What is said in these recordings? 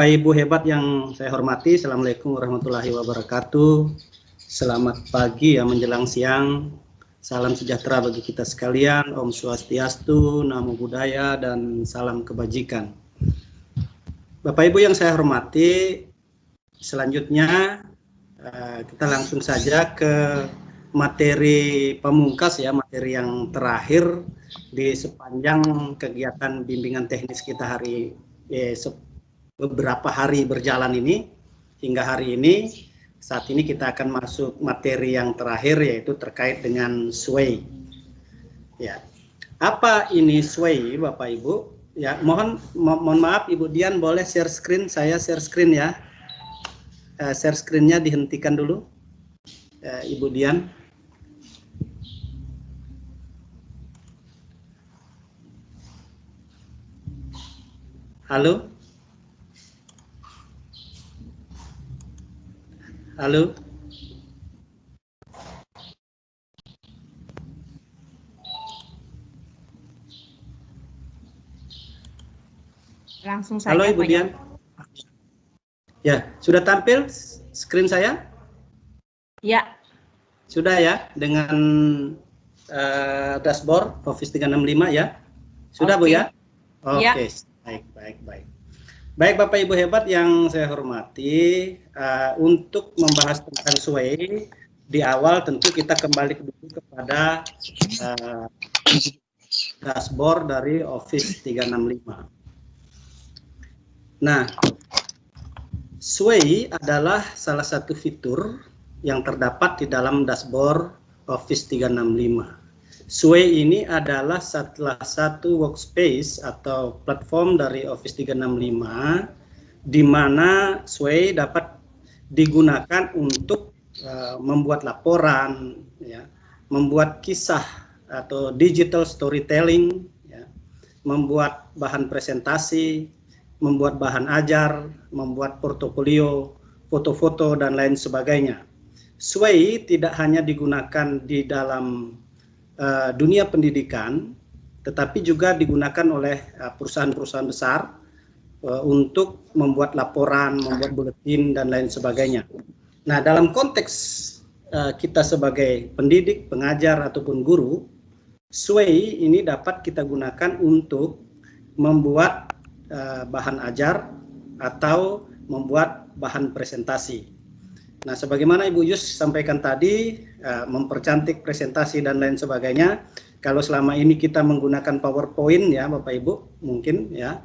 Bapak Ibu hebat yang saya hormati, Assalamualaikum warahmatullahi wabarakatuh. Selamat pagi ya menjelang siang. Salam sejahtera bagi kita sekalian. Om Swastiastu, Namo Buddhaya, dan salam kebajikan. Bapak Ibu yang saya hormati, selanjutnya kita langsung saja ke materi pamungkas ya, materi yang terakhir di sepanjang kegiatan bimbingan teknis kita beberapa hari berjalan ini hingga hari ini. Saat ini kita akan masuk materi yang terakhir, yaitu terkait dengan sway. Ya, apa ini sway, Bapak Ibu? Ya, mohon maaf Ibu Dian, boleh share screen? Saya share screen ya. Share screen-nya dihentikan dulu, Ibu Dian. Halo. Halo. Langsung saja. Halo Ibu Dian. Ya, sudah tampil screen saya? Ya. Sudah ya, dengan dashboard Office 365 ya? Sudah Bu ya? Oke, ya. Baik. Baik Bapak Ibu hebat yang saya hormati, untuk membahas tentang sway, di awal tentu kita kembali dulu kepada dashboard dari Office 365. Nah, sway adalah salah satu fitur yang terdapat di dalam dashboard Office 365. Sway ini adalah salah satu workspace atau platform dari Office 365 di mana Sway dapat digunakan untuk membuat laporan, ya, membuat kisah atau digital storytelling, ya, membuat bahan presentasi, membuat bahan ajar, membuat portofolio, foto-foto, dan lain sebagainya. Sway tidak hanya digunakan di dalam dunia pendidikan, tetapi juga digunakan oleh perusahaan-perusahaan besar untuk membuat laporan, membuat buletin, dan lain sebagainya. Nah, dalam konteks kita sebagai pendidik, pengajar, ataupun guru, Sway ini dapat kita gunakan untuk membuat bahan ajar atau membuat bahan presentasi. Nah, sebagaimana Ibu Yus sampaikan tadi, mempercantik presentasi dan lain sebagainya. Kalau selama ini kita menggunakan PowerPoint ya Bapak Ibu, mungkin ya,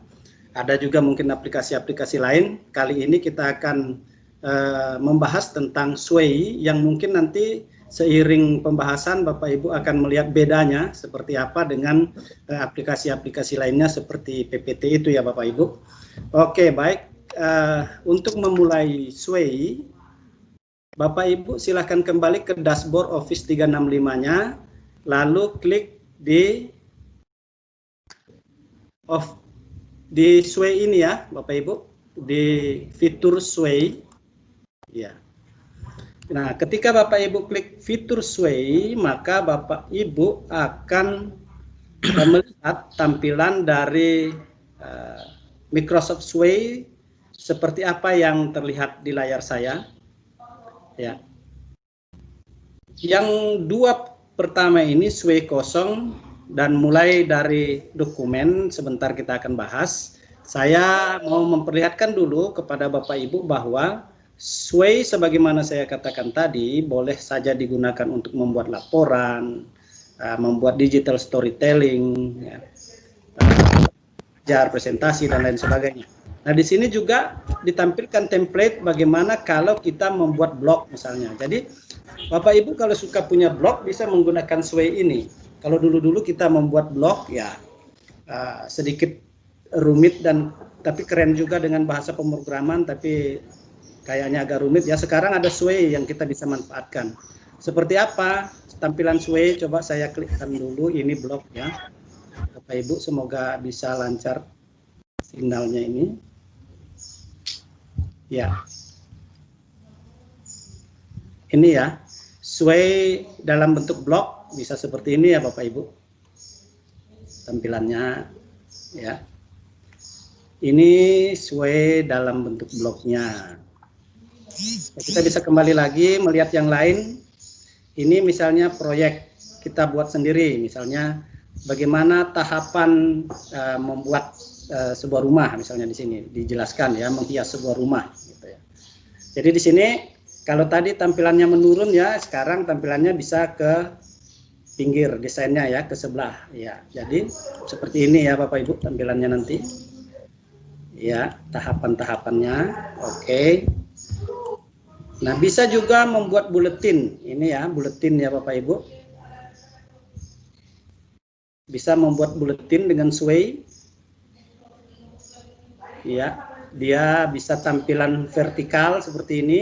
ada juga mungkin aplikasi-aplikasi lain. Kali ini kita akan membahas tentang Sway yang mungkin nanti seiring pembahasan Bapak Ibu akan melihat bedanya seperti apa dengan aplikasi-aplikasi lainnya seperti PPT itu ya Bapak Ibu. Oke, baik. Untuk memulai Sway, Bapak Ibu silahkan kembali ke dashboard Office 365-nya, lalu klik di Sway ini ya Bapak Ibu, di fitur Sway. Ya. Nah, ketika Bapak Ibu klik fitur Sway, maka Bapak Ibu akan melihat tampilan dari Microsoft Sway seperti apa yang terlihat di layar saya. Ya. Yang dua pertama ini Sway kosong, dan mulai dari dokumen sebentar kita akan bahas. Saya mau memperlihatkan dulu kepada Bapak Ibu bahwa Sway sebagaimana saya katakan tadi boleh saja digunakan untuk membuat laporan, membuat digital storytelling, ya, ajar, presentasi, dan lain sebagainya. Nah, di sini juga ditampilkan template bagaimana kalau kita membuat blog misalnya. Jadi, Bapak Ibu kalau suka punya blog bisa menggunakan Sway ini. Kalau dulu-dulu kita membuat blog ya sedikit rumit tapi keren juga dengan bahasa pemrograman, tapi kayaknya agak rumit ya. Sekarang ada Sway yang kita bisa manfaatkan. Seperti apa tampilan Sway? Coba saya klikkan dulu, ini blog ya. Bapak Ibu semoga bisa lancar sinyalnya ini. Ya, ini ya, Sway dalam bentuk blog bisa seperti ini ya Bapak Ibu, tampilannya ya. Ini sway dalam bentuk bloknya. Nah, kita bisa kembali lagi melihat yang lain. Ini misalnya proyek kita buat sendiri, misalnya bagaimana tahapan membuat sebuah rumah, misalnya di sini dijelaskan ya, menghias sebuah rumah gitu ya. Jadi di sini kalau tadi tampilannya menurun ya, sekarang tampilannya bisa ke pinggir desainnya ya, ke sebelah ya. Jadi seperti ini ya Bapak Ibu tampilannya nanti. Ya, tahapan-tahapannya. Oke. Nah, bisa juga membuat buletin. Ini ya, buletin ya Bapak Ibu. Bisa membuat buletin dengan sway. Ya, dia bisa tampilan vertikal seperti ini.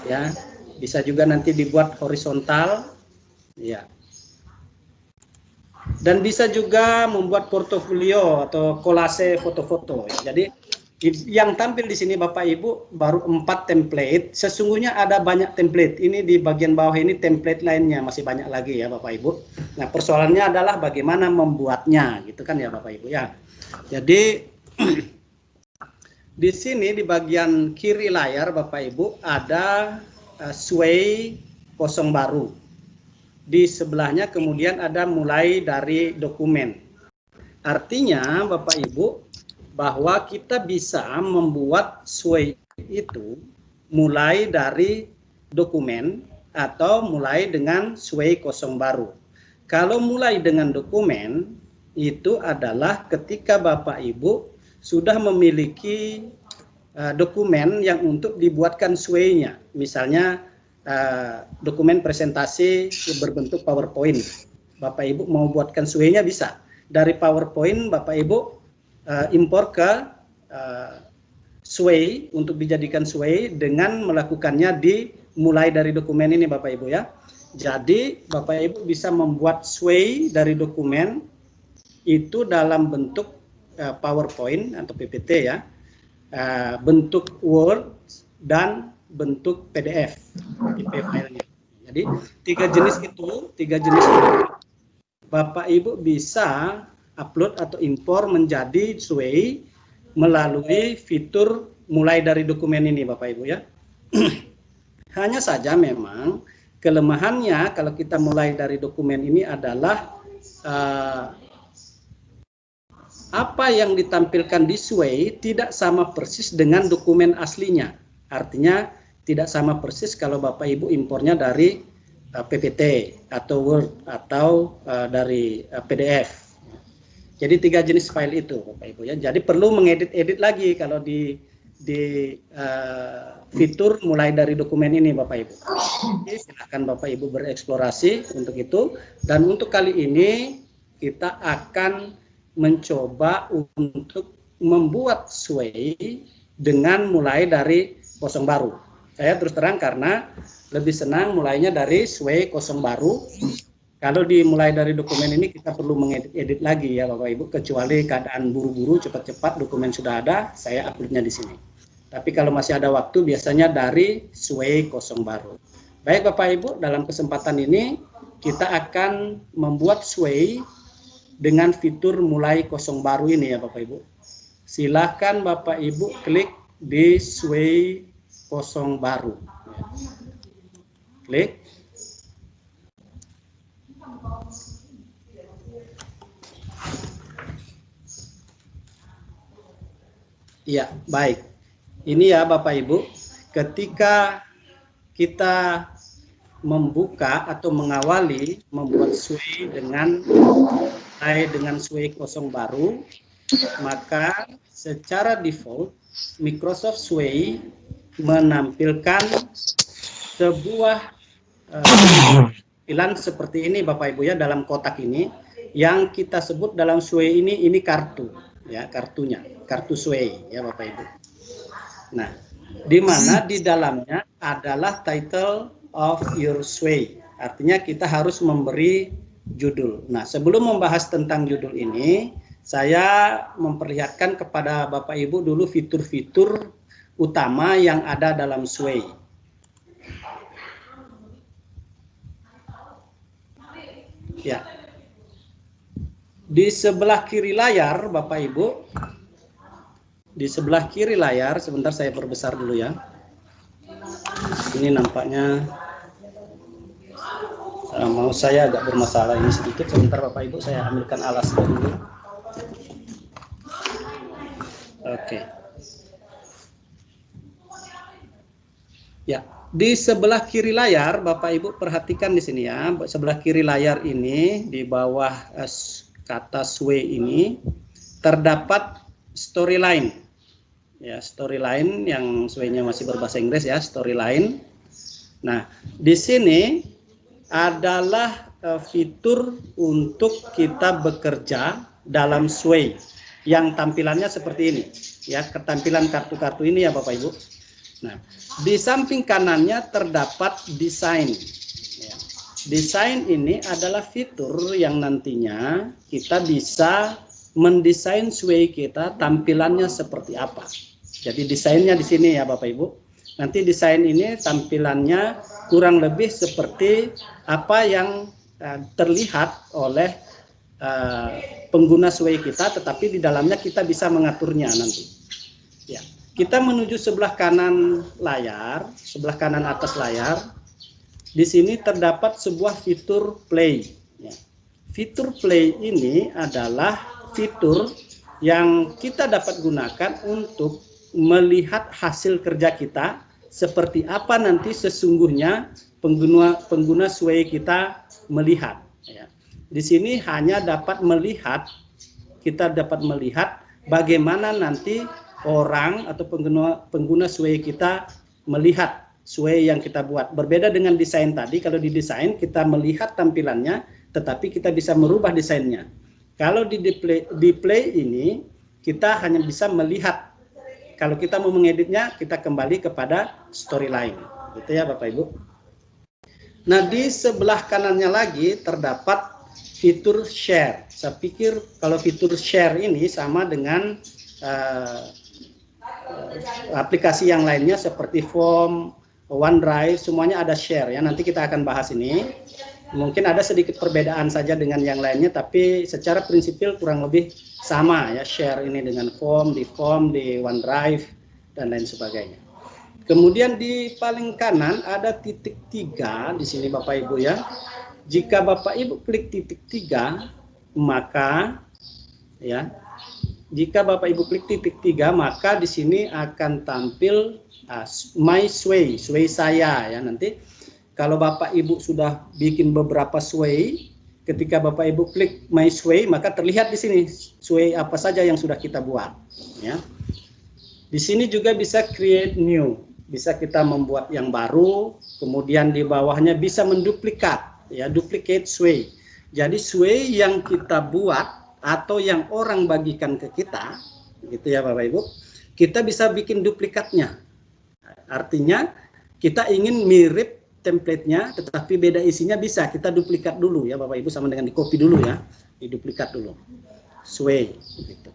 Ya, bisa juga nanti dibuat horizontal. Ya. Dan bisa juga membuat portofolio atau kolase foto-foto. Jadi yang tampil di sini Bapak Ibu baru 4 template. Sesungguhnya ada banyak template. Ini di bagian bawah ini template lainnya masih banyak lagi ya Bapak Ibu. Nah, persoalannya adalah bagaimana membuatnya, gitu kan ya Bapak Ibu ya. Jadi di sini di bagian kiri layar Bapak Ibu ada sway kosong baru. Di sebelahnya kemudian ada mulai dari dokumen. Artinya Bapak Ibu bahwa kita bisa membuat sway itu mulai dari dokumen atau mulai dengan sway kosong baru. Kalau mulai dengan dokumen itu adalah ketika Bapak Ibu sudah memiliki dokumen yang untuk dibuatkan sway-nya. Misalnya dokumen presentasi berbentuk PowerPoint. Bapak Ibu mau buatkan sway-nya bisa. Dari PowerPoint Bapak Ibu impor ke sway untuk dijadikan sway dengan melakukannya mulai dari dokumen ini Bapak Ibu ya. Jadi Bapak Ibu bisa membuat sway dari dokumen itu dalam bentuk PowerPoint atau PPT ya, bentuk Word dan bentuk PDF filenya. Jadi tiga jenis itu Bapak Ibu bisa upload atau impor menjadi sway melalui fitur mulai dari dokumen ini Bapak Ibu ya. Hanya saja memang kelemahannya kalau kita mulai dari dokumen ini adalah apa yang ditampilkan di sway tidak sama persis dengan dokumen aslinya. Artinya tidak sama persis kalau Bapak Ibu impornya dari PPT atau Word atau dari PDF. Jadi 3 jenis file itu Bapak Ibu ya. Jadi perlu mengedit-edit lagi kalau di fitur mulai dari dokumen ini Bapak Ibu. Jadi, silakan Bapak Ibu bereksplorasi untuk itu. Dan untuk kali ini kita akan mencoba untuk membuat sway dengan mulai dari kosong baru. Saya terus terang karena lebih senang mulainya dari sway kosong baru. Kalau dimulai dari dokumen ini kita perlu mengedit lagi ya Bapak Ibu, kecuali keadaan buru-buru cepat-cepat dokumen sudah ada, saya uploadnya di sini. Tapi kalau masih ada waktu biasanya dari sway kosong baru. Baik Bapak Ibu, dalam kesempatan ini kita akan membuat sway dengan fitur mulai kosong baru ini ya Bapak Ibu. Silakan Bapak Ibu klik di sway kosong baru. Klik. Ya, baik. Ini ya Bapak Ibu, ketika kita membuka atau mengawali membuat sway dengan sway kosong baru, maka secara default Microsoft Sway menampilkan sebuah tampilan seperti ini Bapak Ibu ya, dalam kotak ini yang kita sebut dalam Sway ini kartu ya, kartunya, kartu Sway ya Bapak Ibu. Nah, di mana di dalamnya adalah title of your Sway. Artinya kita harus memberi judul. Nah, sebelum membahas tentang judul ini, saya memperlihatkan kepada Bapak Ibu dulu fitur-fitur utama yang ada dalam Sway. Ya. Di sebelah kiri layar Bapak Ibu di sebelah kiri layar, sebentar saya perbesar dulu ya. Ini nampaknya mau saya agak bermasalah ini sedikit. Sebentar Bapak Ibu, saya ambilkan alasnya dulu. Oke. Ya, di sebelah kiri layar Bapak Ibu perhatikan di sini ya. Sebelah kiri layar ini di bawah kata sway ini terdapat storyline. Ya, storyline yang sway-nya masih berbahasa Inggris ya, storyline. Nah, di sini adalah fitur untuk kita bekerja dalam sway yang tampilannya seperti ini ya, ketampilan kartu-kartu ini ya Bapak Ibu. Nah, di samping kanannya terdapat desain ya. Desain ini adalah fitur yang nantinya kita bisa mendesain sway kita tampilannya seperti apa. Jadi desainnya di sini ya Bapak Ibu. Nanti desain ini tampilannya kurang lebih seperti apa yang terlihat oleh pengguna sway kita, tetapi di dalamnya kita bisa mengaturnya nanti. Ya, kita menuju sebelah kanan layar, sebelah kanan atas layar. Di sini terdapat sebuah fitur play. Ya. Fitur play ini adalah fitur yang kita dapat gunakan untuk melihat hasil kerja kita seperti apa nanti sesungguhnya pengguna sway kita melihat. Ya. Di sini hanya dapat melihat, kita dapat melihat bagaimana nanti orang atau pengguna sway kita melihat sway yang kita buat. Berbeda dengan desain tadi, kalau di desain kita melihat tampilannya, tetapi kita bisa merubah desainnya. Kalau di play ini kita hanya bisa melihat. Kalau kita mau mengeditnya, kita kembali kepada storyline. Gitu ya Bapak Ibu. Nah, di sebelah kanannya lagi terdapat fitur share. Saya pikir kalau fitur share ini sama dengan aplikasi yang lainnya seperti Form, OneDrive, semuanya ada share ya. Nanti kita akan bahas ini. Mungkin ada sedikit perbedaan saja dengan yang lainnya, tapi secara prinsipil kurang lebih sama ya, share ini dengan Form, di OneDrive, dan lain sebagainya. Kemudian di paling kanan ada titik 3 di sini Bapak Ibu ya. Jika Bapak Ibu klik titik 3, maka ya, jika Bapak Ibu klik titik 3, maka di sini akan tampil My Sway, sway saya ya. Nanti kalau Bapak Ibu sudah bikin beberapa sway, ketika Bapak Ibu klik My Sway, maka terlihat di sini sway apa saja yang sudah kita buat. Ya. Di sini juga bisa create new, bisa kita membuat yang baru. Kemudian di bawahnya bisa menduplikat, ya, duplicate sway. Jadi sway yang kita buat atau yang orang bagikan ke kita, gitu ya Bapak Ibu, kita bisa bikin duplikatnya. Artinya kita ingin mirip template-nya, tetapi beda isinya, bisa kita duplikat dulu ya Bapak Ibu, sama dengan di copy dulu ya, diduplikat dulu, sway gitu.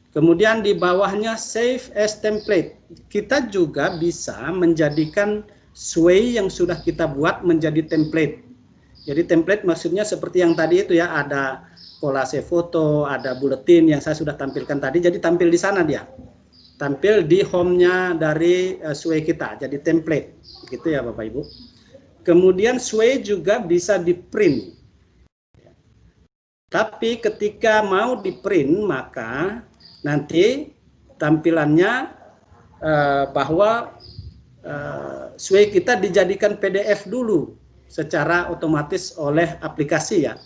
Kemudian di bawahnya save as template, kita juga bisa menjadikan sway yang sudah kita buat menjadi template. Jadi template maksudnya seperti yang tadi itu ya, ada kolase foto, ada bulletin yang saya sudah tampilkan tadi, jadi tampil di sana dia, tampil di home-nya dari sway kita, jadi template gitu ya Bapak Ibu. Kemudian sway juga bisa di print. Tapi ketika mau di print, maka nanti tampilannya bahwa sway kita dijadikan PDF dulu secara otomatis oleh aplikasi ya.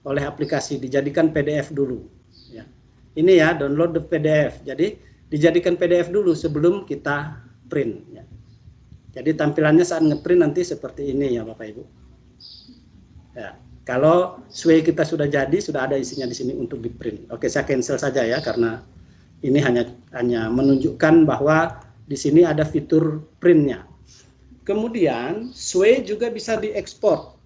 Oleh aplikasi dijadikan PDF dulu. Ya. Ini ya, download the PDF. Jadi dijadikan PDF dulu sebelum kita print. Ya. Jadi tampilannya saat ngeprint nanti seperti ini ya Bapak Ibu. Ya, kalau sway kita sudah jadi, sudah ada isinya di sini untuk di print. Oke, saya cancel saja ya, karena ini hanya menunjukkan bahwa di sini ada fitur printnya. Kemudian sway juga bisa diekspor.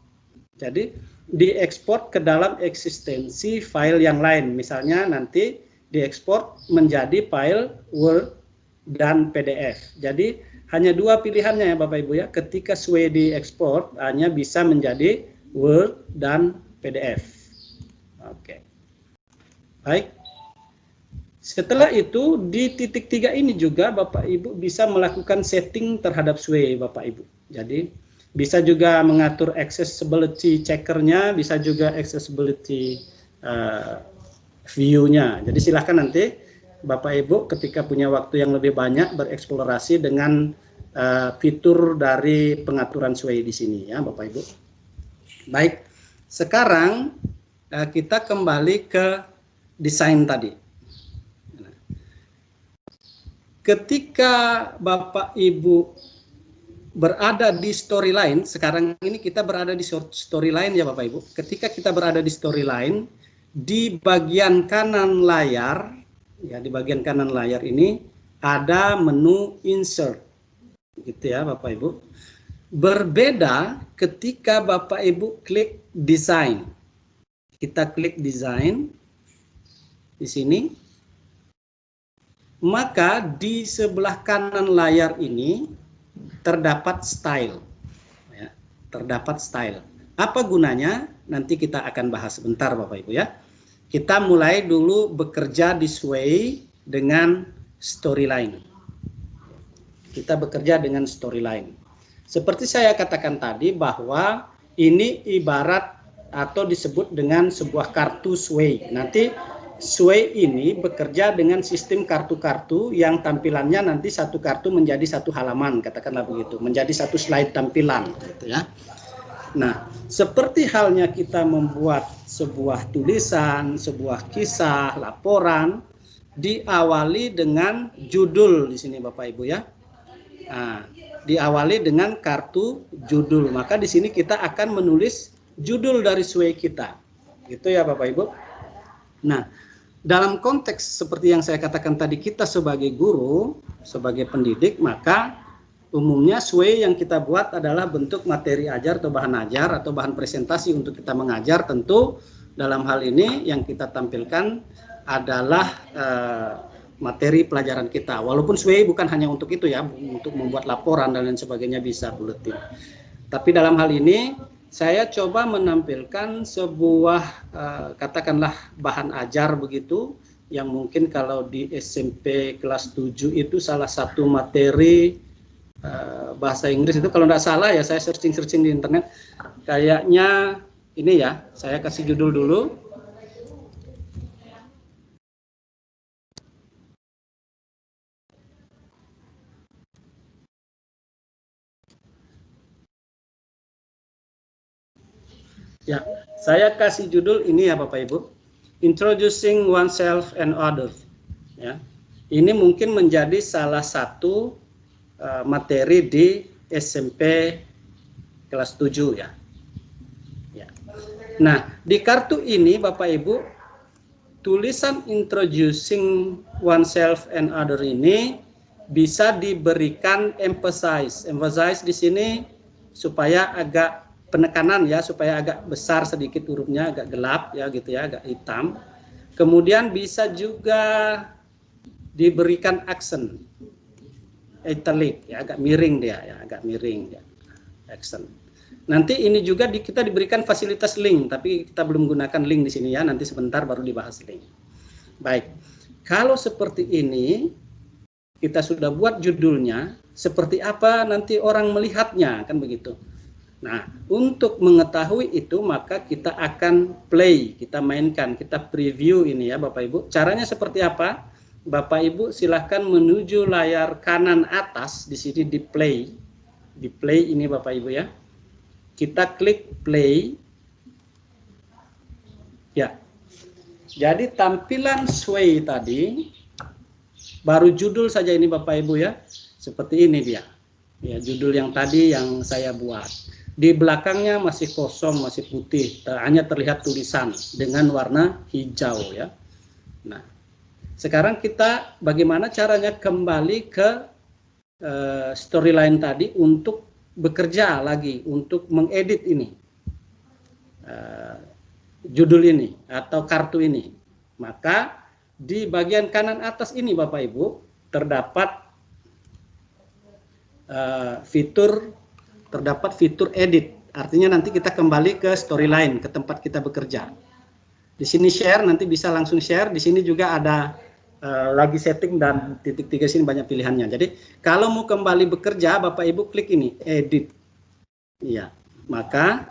Jadi diekspor ke dalam eksistensi file yang lain. Misalnya nanti diekspor menjadi file Word dan PDF. Jadi hanya dua pilihannya ya Bapak Ibu ya, ketika sway diekspor hanya bisa menjadi Word dan PDF. Oke. Baik. Setelah itu di titik 3 ini juga Bapak Ibu bisa melakukan setting terhadap Sway Bapak Ibu. Jadi bisa juga mengatur accessibility checkernya, bisa juga accessibility view-nya. Jadi silahkan nanti Bapak Ibu ketika punya waktu yang lebih banyak bereksplorasi dengan fitur dari pengaturan Sway di sini ya Bapak Ibu. Baik, sekarang kita kembali ke desain tadi. Ketika Bapak Ibu berada di storyline, sekarang ini kita berada di storyline ya Bapak Ibu. Ketika kita berada di storyline, di bagian kanan layar, ya di bagian kanan layar ini ada menu insert, gitu ya Bapak Ibu. Berbeda ketika Bapak Ibu klik design. Kita klik design di sini. Maka di sebelah kanan layar ini terdapat style, ya, terdapat style. Apa gunanya? Nanti kita akan bahas sebentar Bapak Ibu ya. Kita mulai dulu bekerja di Sway dengan storyline. Kita bekerja dengan storyline. Seperti saya katakan tadi bahwa ini ibarat atau disebut dengan sebuah kartu Sway. Nanti Sway ini bekerja dengan sistem kartu-kartu yang tampilannya nanti satu kartu menjadi satu halaman, katakanlah begitu, menjadi satu slide tampilan, gitu ya. Nah, seperti halnya kita membuat sebuah tulisan, sebuah kisah, laporan, diawali dengan judul di sini Bapak Ibu ya. Nah, diawali dengan kartu judul. Maka di sini kita akan menulis judul dari Sway kita, gitu ya Bapak Ibu. Nah, dalam konteks seperti yang saya katakan tadi, kita sebagai guru, sebagai pendidik, maka umumnya Sway yang kita buat adalah bentuk materi ajar atau bahan ajar atau bahan presentasi untuk kita mengajar. Tentu dalam hal ini yang kita tampilkan adalah materi pelajaran kita. Walaupun Sway bukan hanya untuk itu ya, untuk membuat laporan dan lain sebagainya bisa buletin. Tapi dalam hal ini saya coba menampilkan sebuah katakanlah bahan ajar begitu, yang mungkin kalau di SMP kelas 7 itu salah satu materi bahasa Inggris itu, kalau tidak salah ya, saya searching di internet, kayaknya ini ya, saya kasih judul dulu. Ya, saya kasih judul ini ya Bapak Ibu, Introducing Oneself and Others. Ya, ini mungkin menjadi salah satu materi di SMP kelas 7 ya. Ya. Nah, di kartu ini Bapak Ibu, tulisan Introducing Oneself and Others ini bisa diberikan emphasize. Emphasize di sini supaya agak penekanan ya, supaya agak besar sedikit hurufnya, agak gelap ya gitu ya, agak hitam. Kemudian bisa juga diberikan accent, italic ya, agak miring dia ya, agak miring ya, accent. Nanti ini juga kita diberikan fasilitas link, tapi kita belum gunakan link di sini ya, nanti sebentar baru dibahas link. Baik, kalau seperti ini kita sudah buat judulnya, seperti apa nanti orang melihatnya kan begitu. Nah, untuk mengetahui itu maka kita akan play, kita mainkan, kita preview ini ya Bapak Ibu. Caranya seperti apa? Bapak Ibu silahkan menuju layar kanan atas, di sini di play. Di play ini Bapak Ibu ya. Kita klik play. Ya. Jadi tampilan Sway tadi, baru judul saja ini Bapak Ibu ya. Seperti ini dia. Ya, judul yang tadi yang saya buat. Di belakangnya masih kosong, masih putih, hanya terlihat tulisan dengan warna hijau ya. Nah, sekarang kita bagaimana caranya kembali ke storyline tadi untuk bekerja lagi, untuk mengedit ini, judul ini atau kartu ini. Maka di bagian kanan atas ini Bapak Ibu terdapat fitur edit. Artinya nanti kita kembali ke storyline, ke tempat kita bekerja. Di sini share, nanti bisa langsung share. Di sini juga ada lagi setting dan titik 3 sini banyak pilihannya. Jadi kalau mau kembali bekerja, Bapak Ibu klik ini, edit. Ya, maka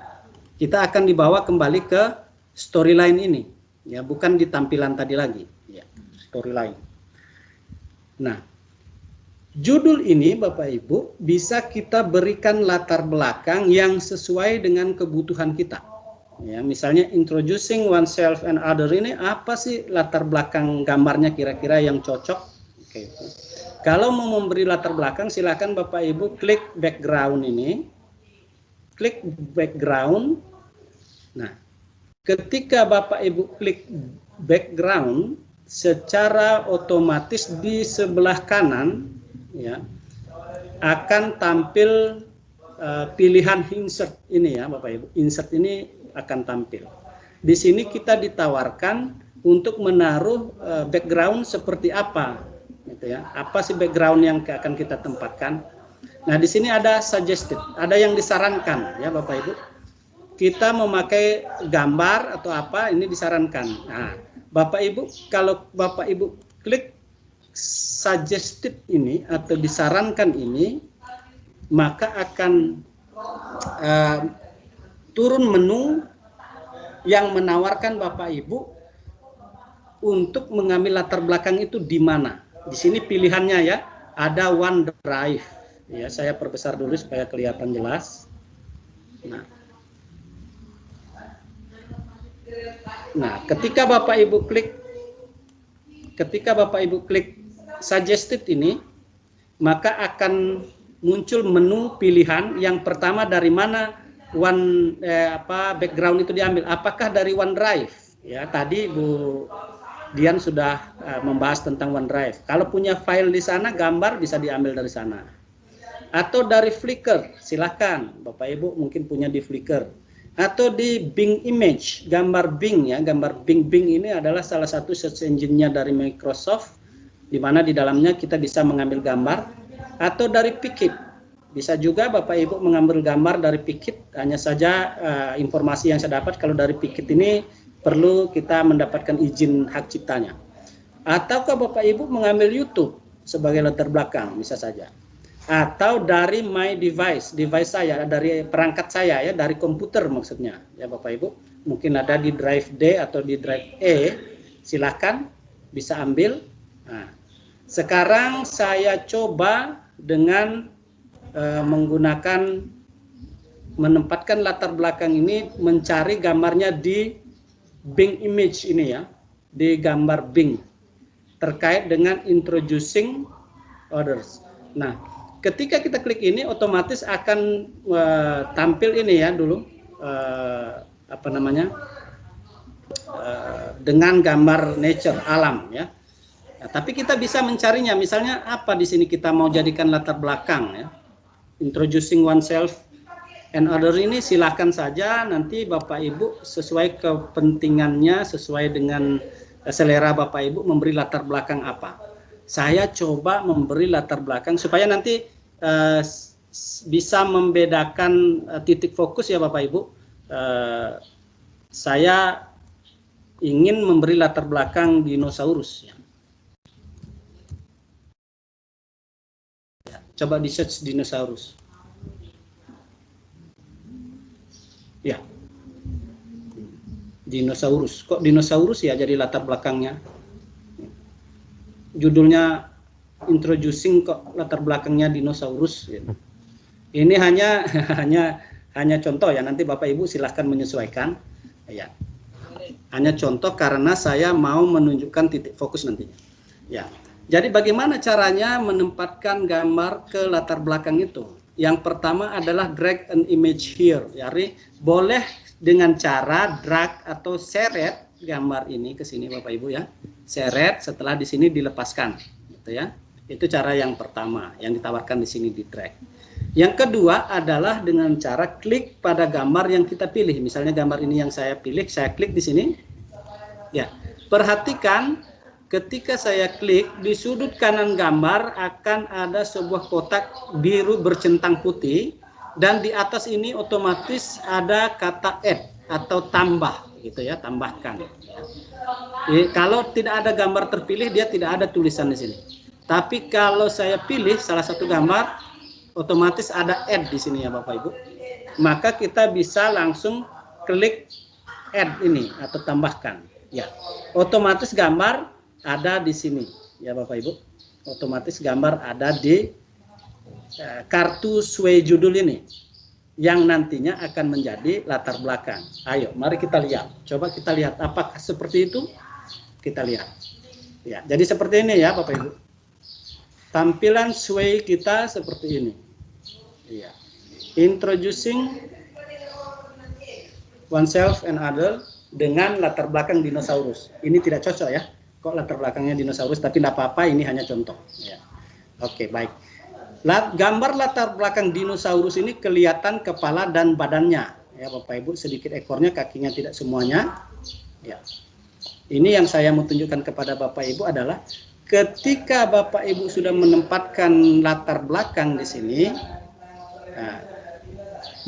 kita akan dibawa kembali ke storyline ini. Ya, bukan di tampilan tadi lagi. Ya, storyline. Nah, judul ini Bapak Ibu bisa kita berikan latar belakang yang sesuai dengan kebutuhan kita. Ya, misalnya introducing oneself and other ini apa sih latar belakang gambarnya kira-kira yang cocok? Oke. Kalau mau memberi latar belakang silakan Bapak Ibu klik background ini. Klik background. Nah, ketika Bapak Ibu klik background, secara otomatis di sebelah kanan ya akan tampil pilihan insert ini ya Bapak Ibu. Insert ini akan tampil. Di sini kita ditawarkan untuk menaruh background seperti apa, gitu ya. Apa sih background yang akan kita tempatkan? Nah, di sini ada suggested, ada yang disarankan ya Bapak Ibu. Kita memakai gambar atau apa ini disarankan. Nah, Bapak Ibu kalau Bapak Ibu klik suggested ini atau disarankan ini, maka akan turun menu yang menawarkan Bapak Ibu untuk mengambil latar belakang itu di mana. Di sini pilihannya ya, ada OneDrive. Ya, saya perbesar dulu supaya kelihatan jelas. Nah, ketika Bapak Ibu klik suggested ini, maka akan muncul menu pilihan yang pertama dari mana background itu diambil, apakah dari OneDrive ya. Tadi Bu Dian sudah membahas tentang OneDrive. Kalau punya file di sana gambar bisa diambil dari sana, atau dari Flickr, silahkan Bapak Ibu mungkin punya di Flickr, atau di Bing Image, gambar Bing ya. Gambar Bing ini adalah salah satu search engine-nya dari Microsoft, di mana di dalamnya kita bisa mengambil gambar, atau dari Pickit. Bisa juga Bapak Ibu mengambil gambar dari Pickit, hanya saja informasi yang saya dapat kalau dari Pickit ini perlu kita mendapatkan izin hak ciptanya. Ataukah Bapak Ibu mengambil YouTube sebagai latar belakang, bisa saja. Atau dari my device saya, dari perangkat saya ya, dari komputer maksudnya ya Bapak Ibu. Mungkin ada di drive D atau di drive E, silakan bisa ambil. Nah, sekarang saya coba dengan menggunakan menempatkan latar belakang ini, mencari gambarnya di Bing Image ini ya, di gambar Bing terkait dengan introducing others. Nah, ketika kita klik ini otomatis akan tampil ini ya dulu dengan gambar nature, alam ya. Nah, tapi kita bisa mencarinya, misalnya apa di sini kita mau jadikan latar belakang ya. Introducing oneself and other ini silahkan saja, nanti Bapak Ibu sesuai kepentingannya, sesuai dengan selera Bapak Ibu memberi latar belakang apa. Saya coba memberi latar belakang supaya nanti bisa membedakan titik fokus ya Bapak Ibu. Saya ingin memberi latar belakang dinosaurus ya. Coba di search dinosaurus. Ya. Dinosaurus. Kok dinosaurus ya jadi latar belakangnya? Judulnya introducing kok latar belakangnya dinosaurus gitu. Ini hanya contoh ya, nanti Bapak Ibu silahkan menyesuaikan ya. Hanya contoh karena saya mau menunjukkan titik fokus nantinya. Ya. Jadi bagaimana caranya menempatkan gambar ke latar belakang itu? Yang pertama adalah drag an image here. Jadi boleh dengan cara drag atau seret gambar ini ke sini Bapak Ibu ya. Seret, setelah di sini dilepaskan gitu ya. Itu cara yang pertama yang ditawarkan di sini di drag. Yang kedua adalah dengan cara klik pada gambar yang kita pilih. Misalnya gambar ini yang saya pilih, saya klik di sini. Ya. Perhatikan ketika saya klik, di sudut kanan gambar akan ada sebuah kotak biru bercentang putih, dan di atas ini otomatis ada kata add atau tambah gitu ya, tambahkan. Kalau tidak ada gambar terpilih, dia tidak ada tulisan di sini. Tapi kalau saya pilih salah satu gambar, otomatis ada add di sini ya Bapak Ibu. Maka kita bisa langsung klik add ini atau tambahkan. Ya, otomatis gambar ada di sini ya Bapak Ibu. Otomatis gambar ada di kartu sesuai judul ini yang nantinya akan menjadi latar belakang. Ayo, mari kita lihat. Coba kita lihat apakah seperti itu. Kita lihat. Ya, jadi seperti ini ya Bapak Ibu. Tampilan sway kita seperti ini. Ya. Introducing oneself and other dengan latar belakang dinosaurus. Ini tidak cocok ya. Kok latar belakangnya dinosaurus, tapi tidak apa-apa, ini hanya contoh. Ya. Oke, baik. Gambar latar belakang dinosaurus ini kelihatan kepala dan badannya. Ya Bapak Ibu, sedikit ekornya, kakinya tidak semuanya. Ya. Ini yang saya mau tunjukkan kepada Bapak Ibu adalah ketika Bapak Ibu sudah menempatkan latar belakang di sini, nah,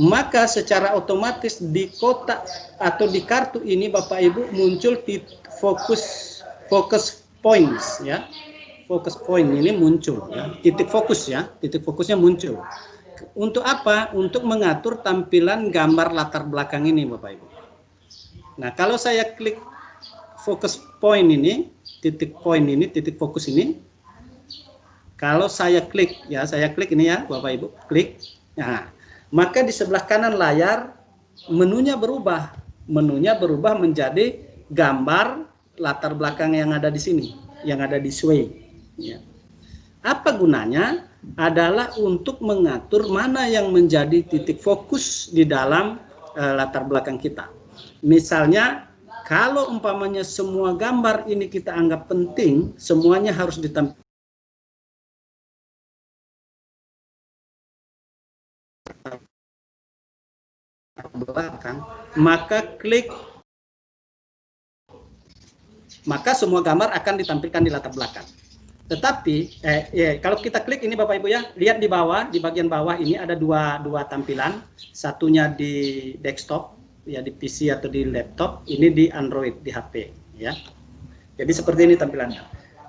maka secara otomatis di kotak atau di kartu ini Bapak Ibu muncul focus points ya. Focus point ini muncul ya. Titik fokus ya, titik fokusnya muncul. Untuk apa? Untuk mengatur tampilan gambar latar belakang ini Bapak Ibu. Nah, kalau saya klik focus point ini, titik point ini, titik fokus ini, kalau saya klik ya, saya klik ini ya Bapak Ibu, klik. Nah, maka di sebelah kanan layar menunya berubah. Menunya berubah menjadi gambar latar belakang yang ada di sini, yang ada di sway. Ya. Apa gunanya? Adalah untuk mengatur mana yang menjadi titik fokus di dalam latar belakang kita. Misalnya, kalau umpamanya semua gambar ini kita anggap penting, semuanya harus ditampilkan. Belakang, maka semua gambar akan ditampilkan di latar belakang. Tetapi kalau kita klik ini Bapak Ibu ya, lihat di bawah, di bagian bawah ini ada dua tampilan, satunya di desktop ya, di PC atau di laptop, ini di Android, di HP ya. Jadi seperti ini tampilannya.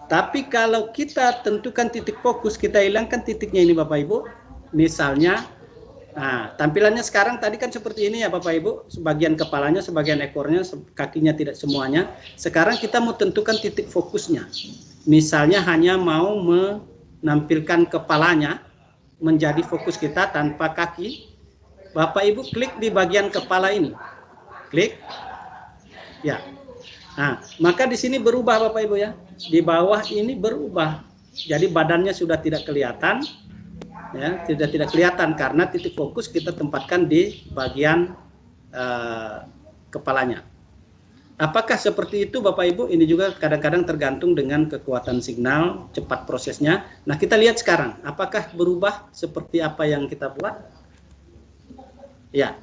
Tapi kalau kita tentukan titik fokus, kita hilangkan titiknya ini Bapak Ibu. Misalnya, nah tampilannya sekarang tadi kan seperti ini ya Bapak Ibu, sebagian kepalanya, sebagian ekornya, kakinya tidak semuanya. Sekarang kita mau tentukan titik fokusnya. Misalnya hanya mau menampilkan kepalanya menjadi fokus kita tanpa kaki, Bapak Ibu klik di bagian kepala ini, klik, ya. Nah, maka di sini berubah Bapak Ibu ya, di bawah ini berubah, jadi badannya sudah tidak kelihatan, ya, tidak kelihatan karena titik fokus kita tempatkan di bagian kepalanya. Apakah seperti itu Bapak Ibu? Ini juga kadang-kadang tergantung dengan kekuatan signal, cepat prosesnya. Nah, kita lihat sekarang, apakah berubah seperti apa yang kita buat? Ya,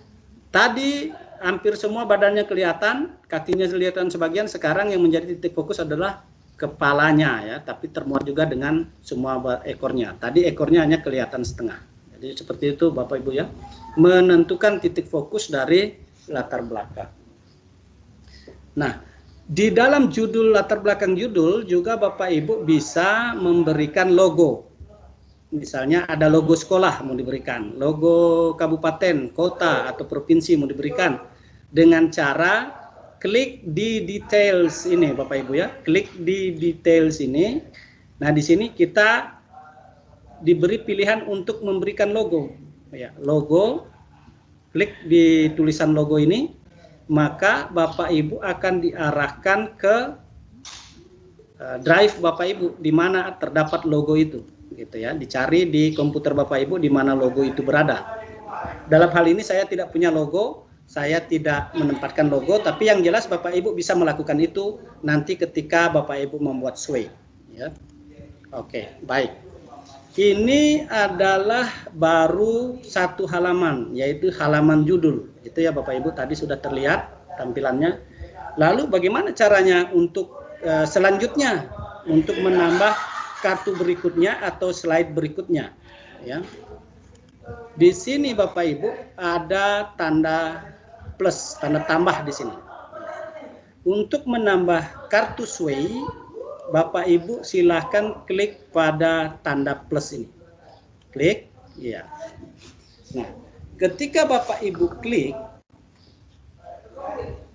tadi hampir semua badannya kelihatan, kakinya kelihatan sebagian. Sekarang yang menjadi titik fokus adalah kepalanya ya, tapi termuat juga dengan semua ekornya. Tadi ekornya hanya kelihatan setengah. Jadi seperti itu Bapak Ibu ya, menentukan titik fokus dari latar belakang. Nah, di dalam judul, latar belakang judul juga Bapak Ibu bisa memberikan logo. Misalnya ada logo sekolah mau diberikan, logo kabupaten, kota, atau provinsi mau diberikan. Dengan cara klik di details ini Bapak Ibu ya, klik di details ini. Nah, di sini kita diberi pilihan untuk memberikan logo. Ya, logo, klik di tulisan logo ini. Maka Bapak Ibu akan diarahkan ke drive Bapak Ibu di mana terdapat logo itu, gitu ya. Dicari di komputer Bapak Ibu di mana logo itu berada. Dalam hal ini saya tidak punya logo, saya tidak menempatkan logo, tapi yang jelas Bapak Ibu bisa melakukan itu nanti ketika Bapak Ibu membuat sway. Ya. Oke, baik. Ini adalah baru satu halaman, yaitu halaman judul. Itu ya Bapak Ibu, tadi sudah terlihat tampilannya. Lalu bagaimana caranya untuk selanjutnya, untuk menambah kartu berikutnya atau slide berikutnya? Ya. Di sini Bapak Ibu ada tanda plus, tanda tambah di sini. Untuk menambah kartu Sway, Bapak Ibu silahkan klik pada tanda plus ini. Klik, ya. Nah, ketika Bapak Ibu klik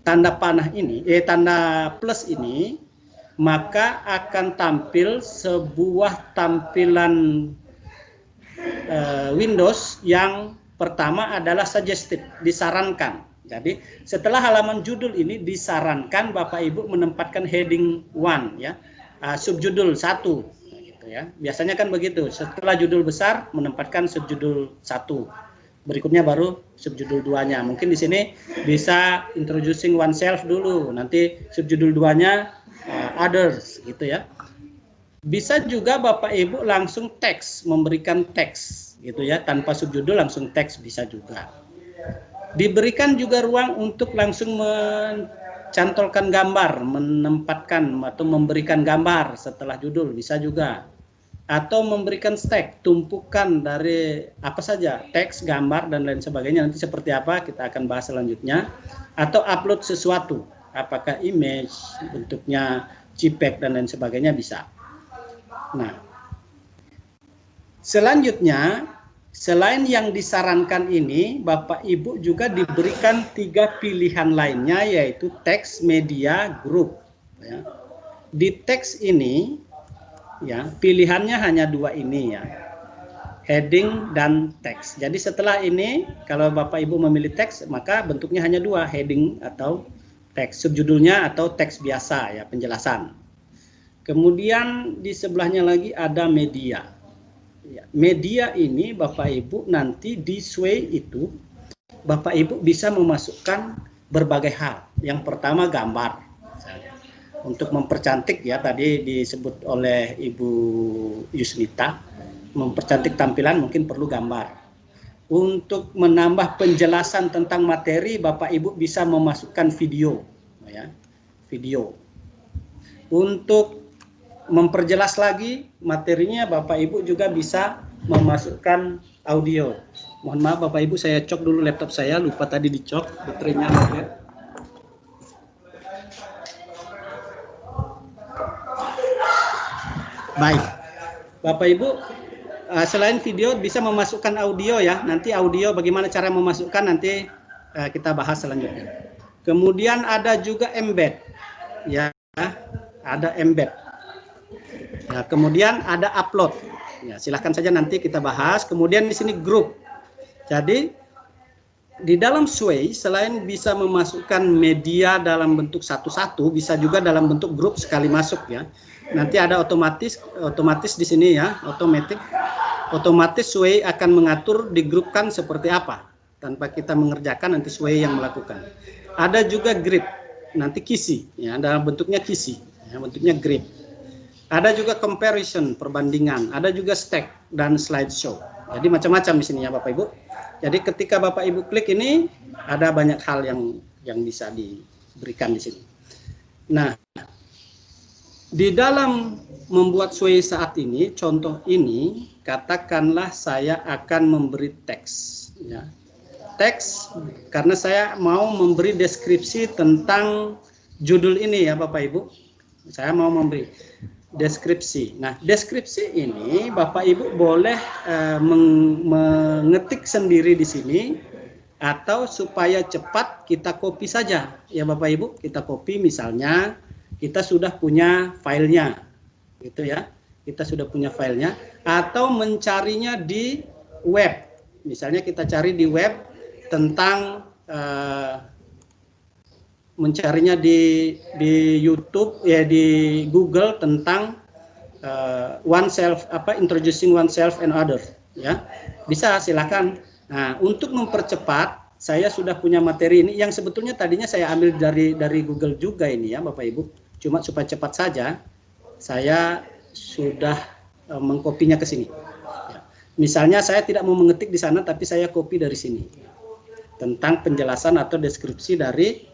tanda panah ini, tanda plus ini, maka akan tampil sebuah tampilan Windows yang pertama adalah suggested, disarankan. Jadi setelah halaman judul ini disarankan Bapak Ibu menempatkan heading 1 ya, subjudul 1 gitu ya. Biasanya kan begitu, setelah judul besar menempatkan subjudul 1. Berikutnya baru subjudul 2-nya. Mungkin di sini bisa introducing oneself dulu, nanti subjudul 2-nya others gitu ya. Bisa juga Bapak Ibu langsung teks, memberikan teks gitu ya, tanpa subjudul langsung teks bisa juga. Diberikan juga ruang untuk langsung mencantolkan gambar, menempatkan atau memberikan gambar setelah judul bisa juga. Atau memberikan stack, tumpukan dari apa saja, teks, gambar, dan lain sebagainya. Nanti seperti apa kita akan bahas selanjutnya. Atau upload sesuatu, apakah image, bentuknya JPEG, dan lain sebagainya bisa. Nah, selanjutnya, selain yang disarankan ini, Bapak Ibu juga diberikan 3 pilihan lainnya, yaitu teks, media, grup. Ya. Di teks ini, ya pilihannya hanya 2 ini ya, heading dan teks. Jadi setelah ini, kalau Bapak Ibu memilih teks, maka bentuknya hanya 2, heading atau teks, subjudulnya atau teks biasa ya, penjelasan. Kemudian di sebelahnya lagi ada media. Ya, media ini Bapak Ibu nanti di Sway itu Bapak Ibu bisa memasukkan berbagai hal. Yang pertama gambar, misalnya. Untuk mempercantik ya, tadi disebut oleh Ibu Yusnita, mempercantik tampilan mungkin perlu gambar. Untuk menambah penjelasan tentang materi, Bapak Ibu bisa memasukkan video, ya, video. Untuk memperjelas lagi materinya, Bapak Ibu juga bisa memasukkan audio. Mohon maaf Bapak Ibu, saya cok dulu laptop saya, lupa tadi dicok baterainya. Ya. Baik, Bapak Ibu, selain video bisa memasukkan audio ya. Nanti audio bagaimana cara memasukkan nanti kita bahas selanjutnya. Kemudian ada juga embed, ya, ada embed. Nah, kemudian ada upload. Ya, silahkan saja nanti kita bahas. Kemudian di sini grup. Jadi di dalam Sway selain bisa memasukkan media dalam bentuk satu-satu, bisa juga dalam bentuk grup sekali masuk ya. Nanti ada otomatis di sini ya, otomatis Sway akan mengatur digrupkan seperti apa. Tanpa kita mengerjakan, nanti Sway yang melakukan. Ada juga grid, nanti kisi ya, dalam bentuknya kisi, ya, bentuknya grid. Ada juga comparison, perbandingan, ada juga stack dan slideshow. Jadi macam-macam di sini ya Bapak Ibu. Jadi ketika Bapak Ibu klik ini, ada banyak hal yang bisa diberikan di sini. Nah, di dalam membuat Sway saat ini, contoh ini, katakanlah saya akan memberi teks. Ya. Teks, karena saya mau memberi deskripsi tentang judul ini ya Bapak Ibu. Saya mau memberi deskripsi. Nah, deskripsi ini Bapak Ibu boleh mengetik sendiri di sini, atau supaya cepat kita copy saja ya Bapak Ibu. Kita copy, misalnya kita sudah punya filenya gitu ya, kita sudah punya filenya, atau mencarinya di web. Misalnya kita cari di web tentang mencarinya di YouTube ya, di Google tentang oneself, introducing oneself and others ya, bisa, silakan. Nah, untuk mempercepat, saya sudah punya materi ini yang sebetulnya tadinya saya ambil dari Google juga ini ya Bapak Ibu, cuma supaya cepat saja saya sudah mengkopinya ke sini ya. Misalnya saya tidak mau mengetik di sana, tapi saya copy dari sini tentang penjelasan atau deskripsi dari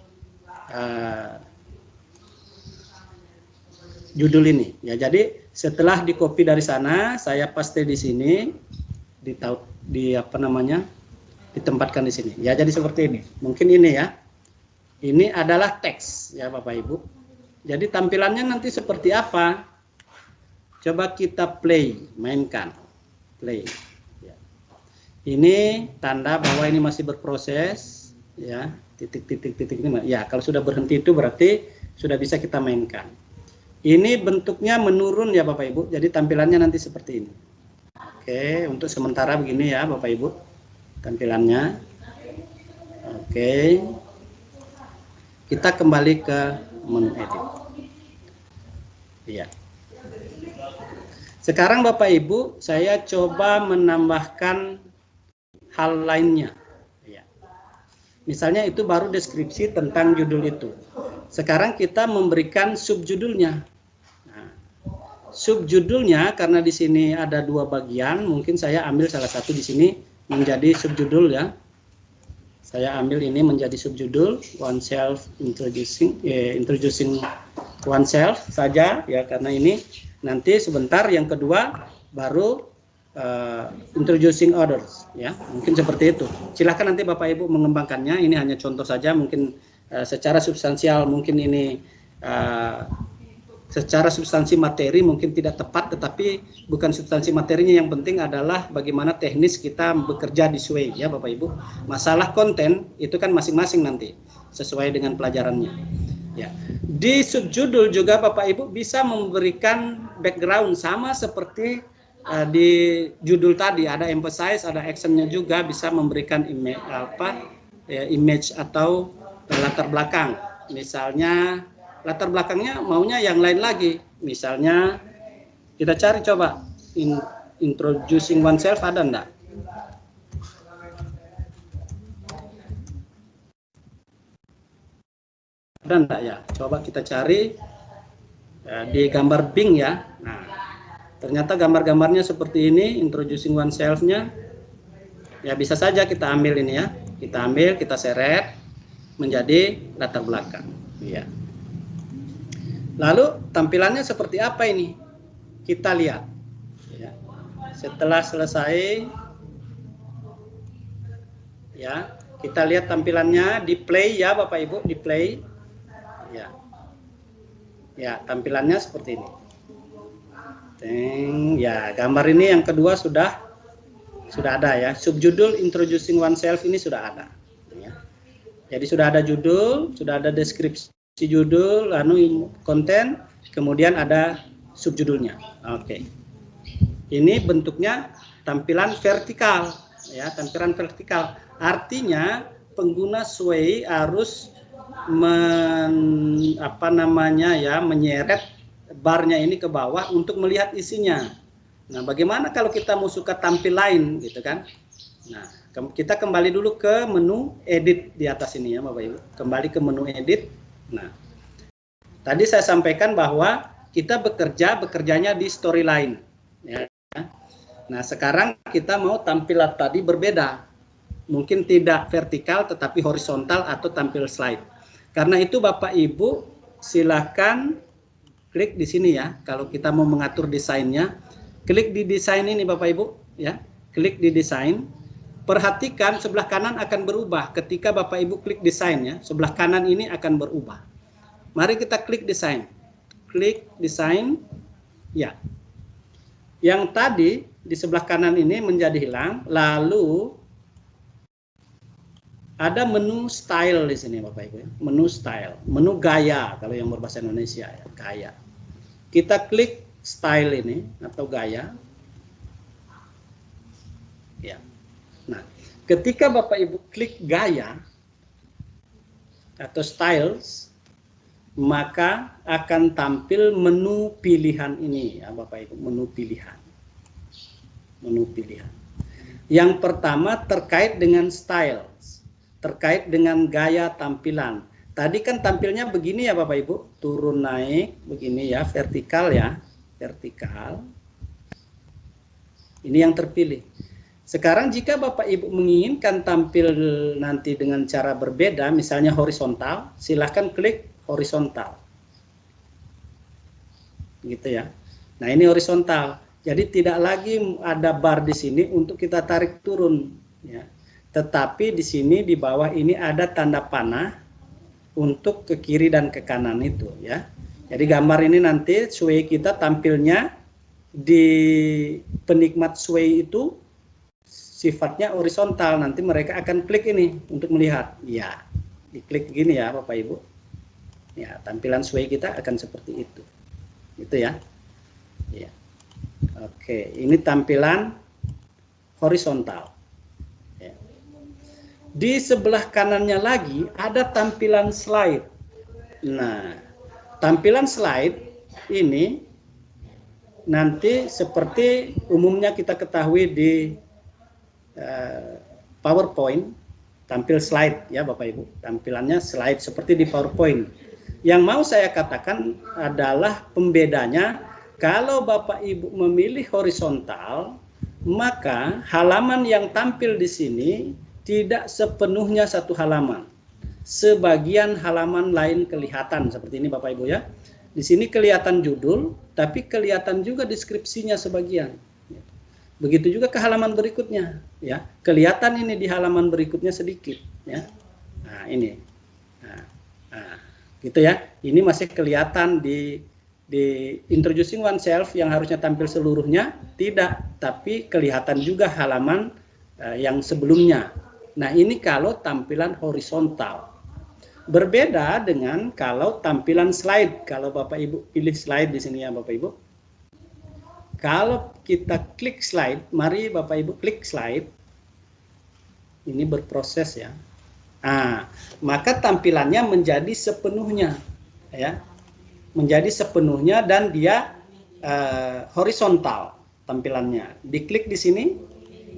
judul ini ya. Jadi setelah di copy dari sana, saya paste di sini, ditempatkan di sini ya. Jadi seperti ini, mungkin ini ya, Ini adalah teks ya Bapak Ibu. Jadi tampilannya nanti seperti apa? Coba kita play, mainkan. Play. Ya. Ini tanda bahwa ini masih berproses ya, titik ini. Ya, kalau sudah berhenti itu berarti sudah bisa kita mainkan. Ini bentuknya menurun ya Bapak Ibu. Jadi tampilannya nanti seperti ini. Oke, untuk sementara begini ya Bapak Ibu. Tampilannya. Oke. Kita kembali ke menu edit. Iya. Sekarang Bapak Ibu, saya coba menambahkan hal lainnya. Ya. Misalnya itu baru deskripsi tentang judul itu. Sekarang kita memberikan subjudulnya. Nah, subjudulnya karena di sini ada dua bagian, mungkin saya ambil salah satu di sini menjadi subjudul ya. Saya ambil ini menjadi subjudul oneself introducing oneself saja ya, karena ini nanti sebentar yang kedua baru introducing others ya, mungkin seperti itu. Silahkan nanti Bapak Ibu mengembangkannya. Ini hanya contoh saja, mungkin secara substansial mungkin ini secara substansi materi mungkin tidak tepat, tetapi bukan substansi materinya, yang penting adalah bagaimana teknis kita bekerja di Sway ya Bapak Ibu. Masalah konten itu kan masing-masing nanti sesuai dengan pelajarannya. Ya. Di subjudul juga Bapak Ibu bisa memberikan background sama seperti di judul tadi, ada emphasize, ada actionnya juga, bisa memberikan image atau latar belakang. Misalnya latar belakangnya maunya yang lain lagi. Misalnya kita cari coba introducing oneself, ada enggak? Ada enggak ya? Coba kita cari di gambar Bing ya. Nah, ternyata gambar-gambarnya seperti ini, introducing oneself-nya. Ya bisa saja kita ambil ini ya. Kita ambil, kita seret menjadi latar belakang. Ya. Lalu tampilannya seperti apa ini? Kita lihat. Ya. Setelah selesai, ya kita lihat tampilannya di play ya Bapak Ibu, di play. Ya, ya tampilannya seperti ini. Ya gambar ini yang kedua sudah ada ya. Subjudul introducing oneself ini sudah ada. Ya. Jadi sudah ada judul, sudah ada deskripsi judul, lalu konten, kemudian ada subjudulnya. Oke. Ini bentuknya tampilan vertikal, ya, tampilan vertikal. Artinya pengguna Sway harus menyeret barnya ini ke bawah untuk melihat isinya. Nah, bagaimana kalau kita mau suka tampil lain, gitu kan? Nah, kita kembali dulu ke menu edit di atas ini ya, Bapak Ibu. Kembali ke menu edit. Nah, tadi saya sampaikan bahwa kita bekerjanya di storyline. Ya. Nah, sekarang kita mau tampilan tadi berbeda. Mungkin tidak vertikal, tetapi horizontal atau tampil slide. Karena itu Bapak Ibu silakan klik di sini ya. Kalau kita mau mengatur desainnya, klik di desain ini Bapak Ibu. Ya, klik di desain. Perhatikan sebelah kanan akan berubah ketika Bapak Ibu klik desain ya. Sebelah kanan ini akan berubah. Mari kita klik desain. Klik desain. Ya. Yang tadi di sebelah kanan ini menjadi hilang. Lalu ada menu style di sini Bapak Ibu ya. Menu style, menu gaya kalau yang berbahasa Indonesia ya, gaya. Kita klik style ini atau gaya. Ya. Nah, ketika Bapak Ibu klik gaya atau styles, maka akan tampil menu pilihan ini ya Bapak Ibu, menu pilihan. Menu pilihan. Yang pertama terkait dengan styles, terkait dengan gaya tampilan. Tadi kan tampilnya begini ya Bapak Ibu, turun naik begini ya, vertikal ya, vertikal. Ini yang terpilih. Sekarang jika Bapak Ibu menginginkan tampil nanti dengan cara berbeda, misalnya horizontal, silahkan klik horizontal. Gitu ya. Nah, ini horizontal. Jadi tidak lagi ada bar di sini untuk kita tarik turun ya. Tetapi di sini di bawah ini ada tanda panah untuk ke kiri dan ke kanan itu ya. Jadi gambar ini nanti sway kita tampilnya di penikmat sway itu sifatnya horizontal. Nanti mereka akan klik ini untuk melihat. Ya, diklik gini ya Bapak Ibu. Ya, tampilan sway kita akan seperti itu. Gitu ya. Ya. Oke, ini tampilan horizontal. Ya. Di sebelah kanannya lagi ada tampilan slide. Nah, tampilan slide ini nanti seperti umumnya kita ketahui di PowerPoint, tampil slide ya Bapak Ibu. Tampilannya slide seperti di PowerPoint. Yang mau saya katakan adalah pembedanya, kalau Bapak Ibu memilih horizontal, maka halaman yang tampil di sini tidak sepenuhnya satu halaman. Sebagian halaman lain kelihatan seperti ini Bapak Ibu ya. Di sini kelihatan judul, tapi kelihatan juga deskripsinya sebagian. Begitu juga ke halaman berikutnya, ya. Kelihatan ini di halaman berikutnya sedikit, ya. Nah, ini. Nah, gitu ya. Ini masih kelihatan di introducing oneself yang harusnya tampil seluruhnya, tidak, tapi kelihatan juga halaman yang sebelumnya. Nah, ini kalau tampilan horizontal. Berbeda dengan kalau tampilan slide. Kalau Bapak Ibu pilih slide di sini ya Bapak Ibu. Kalau kita klik slide, mari Bapak Ibu klik slide. Ini berproses ya. Nah, maka tampilannya menjadi sepenuhnya ya. Menjadi sepenuhnya dan dia horizontal tampilannya. Diklik di sini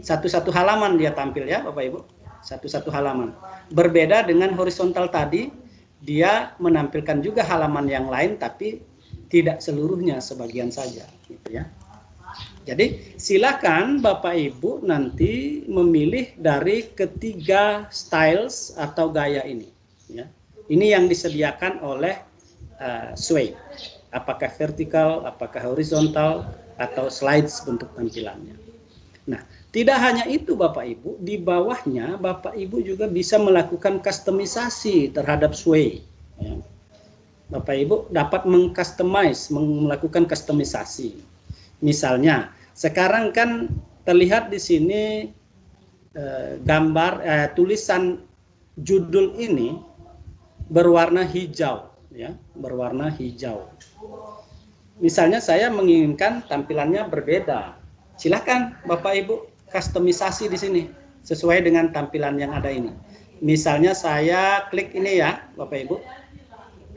satu-satu halaman dia tampil ya Bapak Ibu. Satu-satu halaman. Berbeda dengan horizontal tadi, dia menampilkan juga halaman yang lain tapi tidak seluruhnya, sebagian saja gitu ya. Jadi silakan Bapak Ibu nanti memilih dari ketiga styles atau gaya ini ya. Ini yang disediakan oleh sway. Apakah vertikal, apakah horizontal atau slides bentuk tampilannya. Nah, tidak hanya itu Bapak Ibu, di bawahnya Bapak Ibu juga bisa melakukan kustomisasi terhadap sway. Ya. Bapak Ibu dapat melakukan kustomisasi. Misalnya, sekarang kan terlihat di sini tulisan judul ini berwarna hijau, ya, berwarna hijau. Misalnya saya menginginkan tampilannya berbeda. Silakan Bapak Ibu kustomisasi di sini sesuai dengan tampilan yang ada ini. Misalnya saya klik ini ya, Bapak Ibu.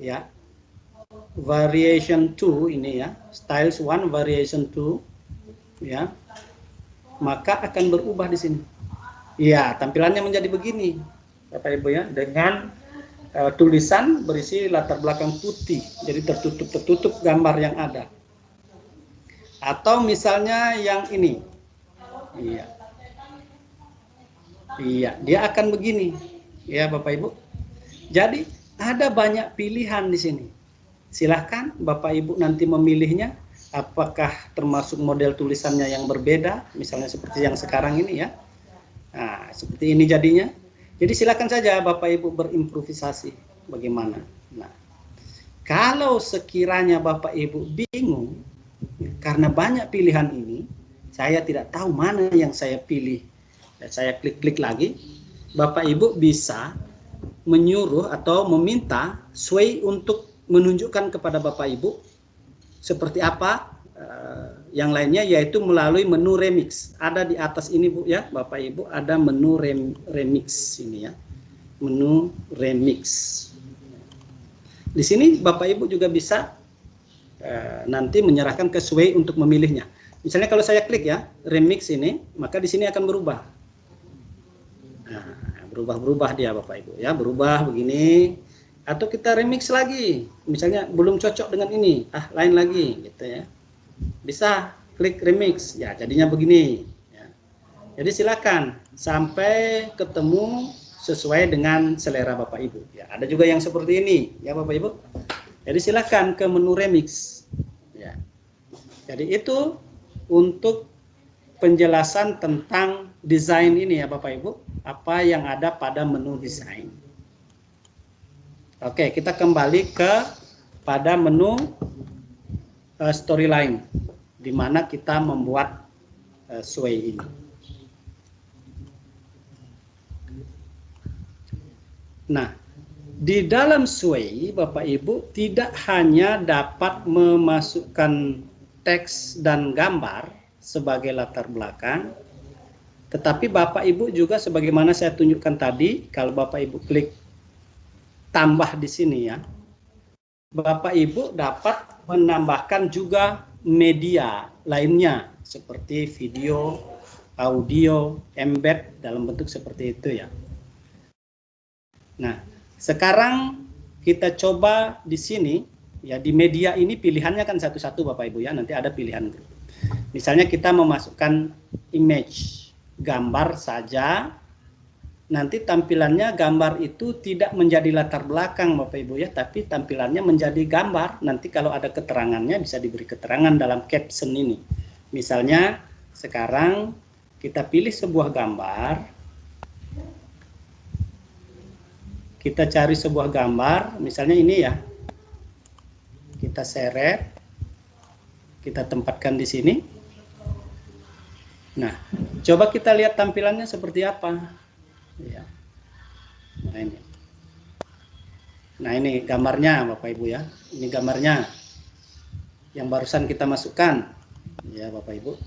Ya. Variation 2 ini ya, styles 1 variation 2 ya. Maka akan berubah di sini. Ya, tampilannya menjadi begini. Bapak Ibu ya, dengan tulisan berisi latar belakang putih. Jadi tertutup gambar yang ada. Atau misalnya yang ini. Iya. Iya, dia akan begini. Ya, Bapak Ibu. Jadi, ada banyak pilihan di sini. Silahkan Bapak Ibu nanti memilihnya. Apakah termasuk model tulisannya yang berbeda, misalnya seperti yang sekarang ini ya. Nah, seperti ini jadinya. Jadi silakan saja Bapak Ibu berimprovisasi bagaimana. Nah, kalau sekiranya Bapak Ibu bingung, karena banyak pilihan ini, saya tidak tahu mana yang saya pilih. Saya klik-klik lagi, Bapak Ibu bisa menyuruh atau meminta sway untuk menunjukkan kepada Bapak Ibu seperti apa yang lainnya, yaitu melalui menu remix. Ada di atas ini Bu ya, Bapak Ibu, ada menu remix ini ya. Menu remix. Di sini Bapak Ibu juga bisa nanti menyerahkan ke sway untuk memilihnya. Misalnya kalau saya klik ya remix ini, maka di sini akan berubah. Nah, berubah dia Bapak Ibu ya, berubah begini. Atau kita remix lagi, misalnya belum cocok dengan ini, lain lagi gitu ya. Bisa klik remix, ya jadinya begini. Ya. Jadi silakan sampai ketemu sesuai dengan selera Bapak Ibu. Ya, ada juga yang seperti ini ya Bapak Ibu. Jadi silakan ke menu remix. Ya. Jadi itu untuk penjelasan tentang desain ini ya Bapak Ibu, apa yang ada pada menu desain. Oke, kita kembali pada menu storyline, di mana kita membuat Sway ini. Nah, di dalam Sway, Bapak Ibu tidak hanya dapat memasukkan teks dan gambar sebagai latar belakang, tetapi Bapak Ibu juga sebagaimana saya tunjukkan tadi, kalau Bapak Ibu klik tambah di sini ya, Bapak Ibu dapat menambahkan juga media lainnya seperti video, audio, embed dalam bentuk seperti itu ya. Nah, sekarang kita coba di sini ya, di media ini pilihannya kan satu-satu Bapak Ibu ya, nanti ada pilihan. Misalnya kita memasukkan image, gambar saja. Nanti tampilannya gambar itu tidak menjadi latar belakang Bapak Ibu ya, tapi tampilannya menjadi gambar. Nanti kalau ada keterangannya bisa diberi keterangan dalam caption ini. Misalnya sekarang kita pilih sebuah gambar. Kita cari sebuah gambar, misalnya ini ya. Kita seret. Kita tempatkan di sini. Nah, coba kita lihat tampilannya seperti apa. Ya. Nah ini gambarnya Bapak Ibu ya, ini gambarnya yang barusan kita masukkan ya Bapak Ibu.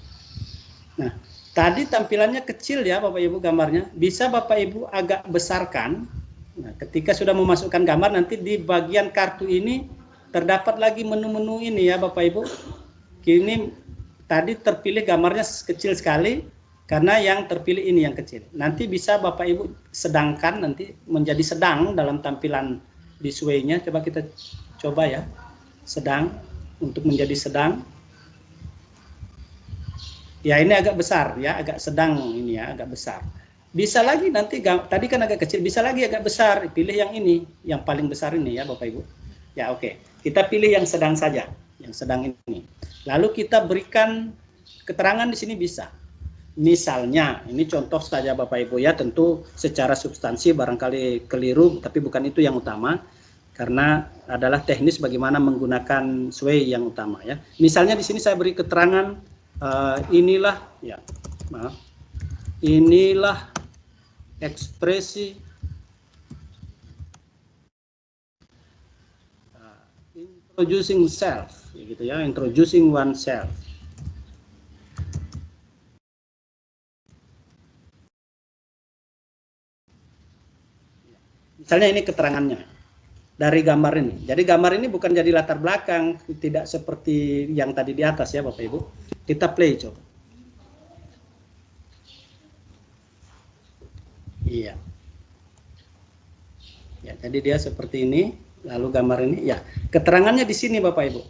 Nah tadi tampilannya kecil ya Bapak Ibu gambarnya, bisa Bapak Ibu agak besarkan. Nah, ketika sudah memasukkan gambar, nanti di bagian kartu ini terdapat lagi menu-menu ini ya Bapak Ibu. Kini tadi terpilih gambarnya kecil sekali, karena yang terpilih ini yang kecil. Nanti bisa Bapak Ibu sedangkan nanti menjadi sedang dalam tampilan di Sway-nya. Coba kita coba ya. Sedang untuk menjadi sedang. Ya ini agak besar ya, agak sedang ini ya, agak besar. Bisa lagi nanti tadi kan agak kecil, bisa lagi agak besar. Pilih yang ini, yang paling besar ini ya Bapak Ibu. Ya oke. Kita pilih yang sedang saja, yang sedang ini. Lalu kita berikan keterangan di sini bisa. Misalnya, ini contoh saja Bapak Ibu ya, tentu secara substansi barangkali keliru, tapi bukan itu yang utama, karena adalah teknis bagaimana menggunakan Sway yang utama ya. Misalnya di sini saya beri keterangan, inilah ya, maaf, inilah ekspresi introducing self, gitu ya, introducing oneself. Misalnya ini keterangannya dari gambar ini. Jadi gambar ini bukan jadi latar belakang, tidak seperti yang tadi di atas ya Bapak Ibu. Kita play coba. Iya. Ya, jadi dia seperti ini, lalu gambar ini. Ya, keterangannya di sini Bapak Ibu.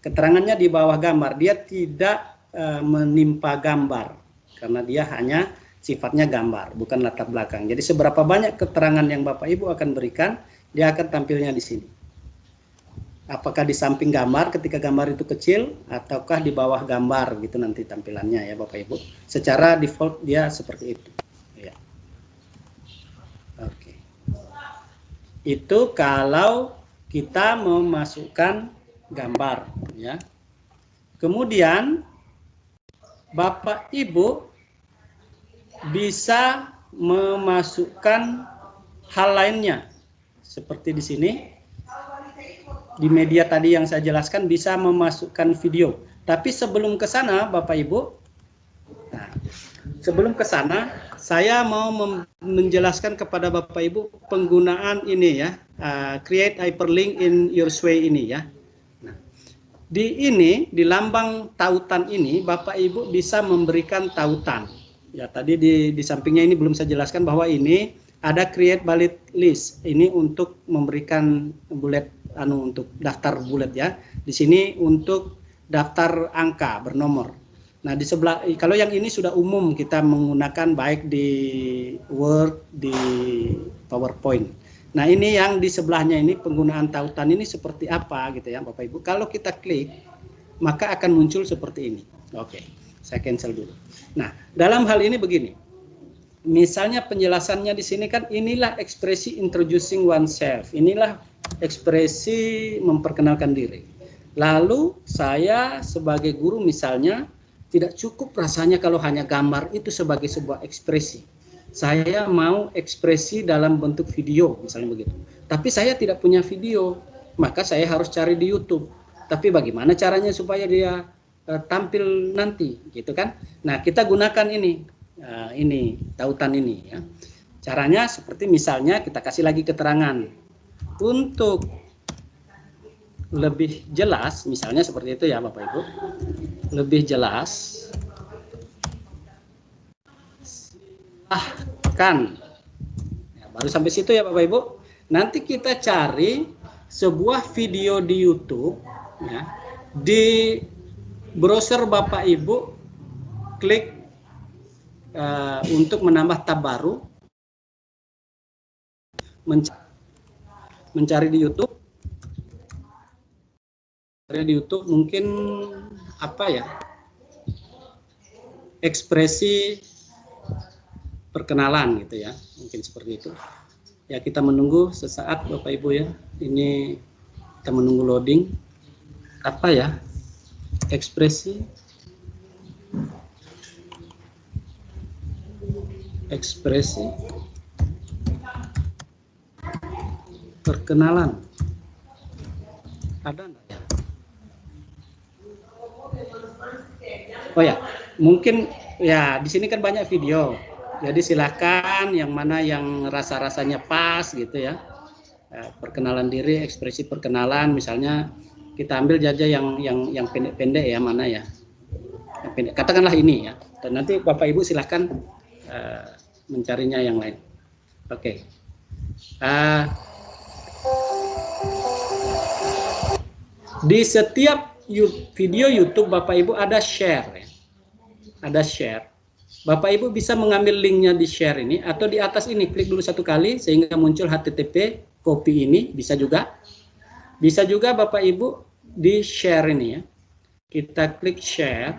Keterangannya di bawah gambar. Dia tidak menimpa gambar karena dia hanya sifatnya gambar, bukan latar belakang. Jadi seberapa banyak keterangan yang Bapak Ibu akan berikan, dia akan tampilnya di sini. Apakah di samping gambar ketika gambar itu kecil, ataukah di bawah gambar gitu nanti tampilannya ya Bapak Ibu. Secara default dia seperti itu. Ya. Oke. Itu kalau kita memasukkan gambar ya. Kemudian Bapak Ibu bisa memasukkan hal lainnya seperti di sini di media tadi yang saya jelaskan, bisa memasukkan video. Tapi sebelum ke sana Bapak Ibu, nah, sebelum ke sana saya mau menjelaskan kepada Bapak Ibu penggunaan ini ya, create hyperlink in your Sway ini ya. Nah, di ini di lambang tautan ini Bapak Ibu bisa memberikan tautan. Ya tadi di sampingnya ini belum saya jelaskan bahwa ini ada create bullet list. Ini untuk memberikan bullet untuk daftar bullet ya. Di sini untuk daftar angka bernomor. Nah, di sebelah kalau yang ini sudah umum kita menggunakan baik di Word, di PowerPoint. Nah, ini yang di sebelahnya ini penggunaan tautan ini seperti apa gitu ya Bapak Ibu. Kalau kita klik maka akan muncul seperti ini. Oke. Saya cancel dulu. Nah, dalam hal ini begini. Misalnya penjelasannya di sini kan inilah ekspresi introducing oneself. Inilah ekspresi memperkenalkan diri. Lalu saya sebagai guru misalnya tidak cukup rasanya kalau hanya gambar itu sebagai sebuah ekspresi. Saya mau ekspresi dalam bentuk video misalnya begitu. Tapi saya tidak punya video, maka saya harus cari di YouTube. Tapi bagaimana caranya supaya dia tampil nanti, gitu kan? Nah, kita gunakan ini tautan ini ya. Caranya seperti misalnya kita kasih lagi keterangan. Untuk lebih jelas, misalnya seperti itu ya Bapak Ibu. Lebih jelas, silahkan. Ya, baru sampai situ ya Bapak Ibu. Nanti kita cari sebuah video di YouTube ya. Di browser Bapak Ibu klik untuk menambah tab baru, mencari di YouTube. Di YouTube mungkin apa ya, ekspresi perkenalan gitu ya, mungkin seperti itu ya. Kita menunggu sesaat Bapak Ibu ya, ini kita menunggu loading. Apa ya, ekspresi perkenalan, ada enggak ya? Oh ya, mungkin ya di sini kan banyak video. Jadi silakan yang mana yang rasa-rasanya pas gitu ya. Perkenalan diri, ekspresi perkenalan, misalnya kita ambil saja yang pendek-pendek ya, mana ya? Yang pendek. Katakanlah ini ya. Dan nanti Bapak Ibu silakan mencarinya yang lain. Oke. Di setiap video YouTube Bapak Ibu ada share ya. Ada share. Bapak Ibu bisa mengambil linknya di share ini atau di atas ini, klik dulu satu kali sehingga muncul HTTP, copy ini bisa juga. Bisa juga Bapak Ibu di share ini ya. Kita klik share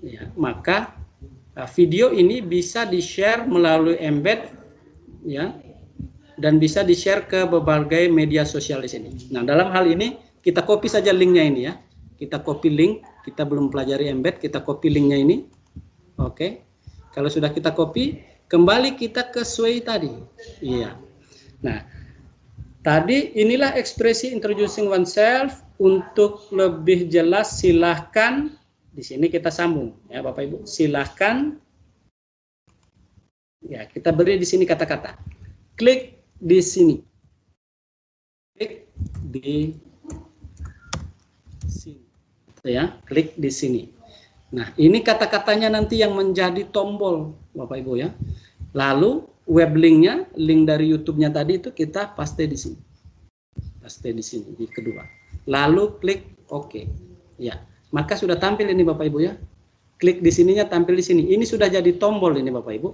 ya, maka video ini bisa di share melalui embed ya, dan bisa di share ke berbagai media sosial di sini. Nah, dalam hal ini kita copy saja linknya ini ya. Kita copy link, kita belum pelajari embed, kita copy linknya ini. Oke. Kalau sudah kita copy, kembali kita ke Sway tadi. Iya. Nah, tadi inilah ekspresi introducing oneself. Untuk lebih jelas silahkan di sini kita sambung ya Bapak Ibu. Silahkan ya, kita beri di sini kata-kata. Klik di sini. Klik di sini. Ya, klik di sini. Nah, ini kata-katanya nanti yang menjadi tombol Bapak Ibu ya. Lalu web linknya, link dari YouTube-nya tadi itu kita paste di sini. Paste di sini di kedua. Lalu klik OK. Ya, maka sudah tampil ini Bapak Ibu ya. Klik di sininya tampil di sini. Ini sudah jadi tombol ini Bapak Ibu.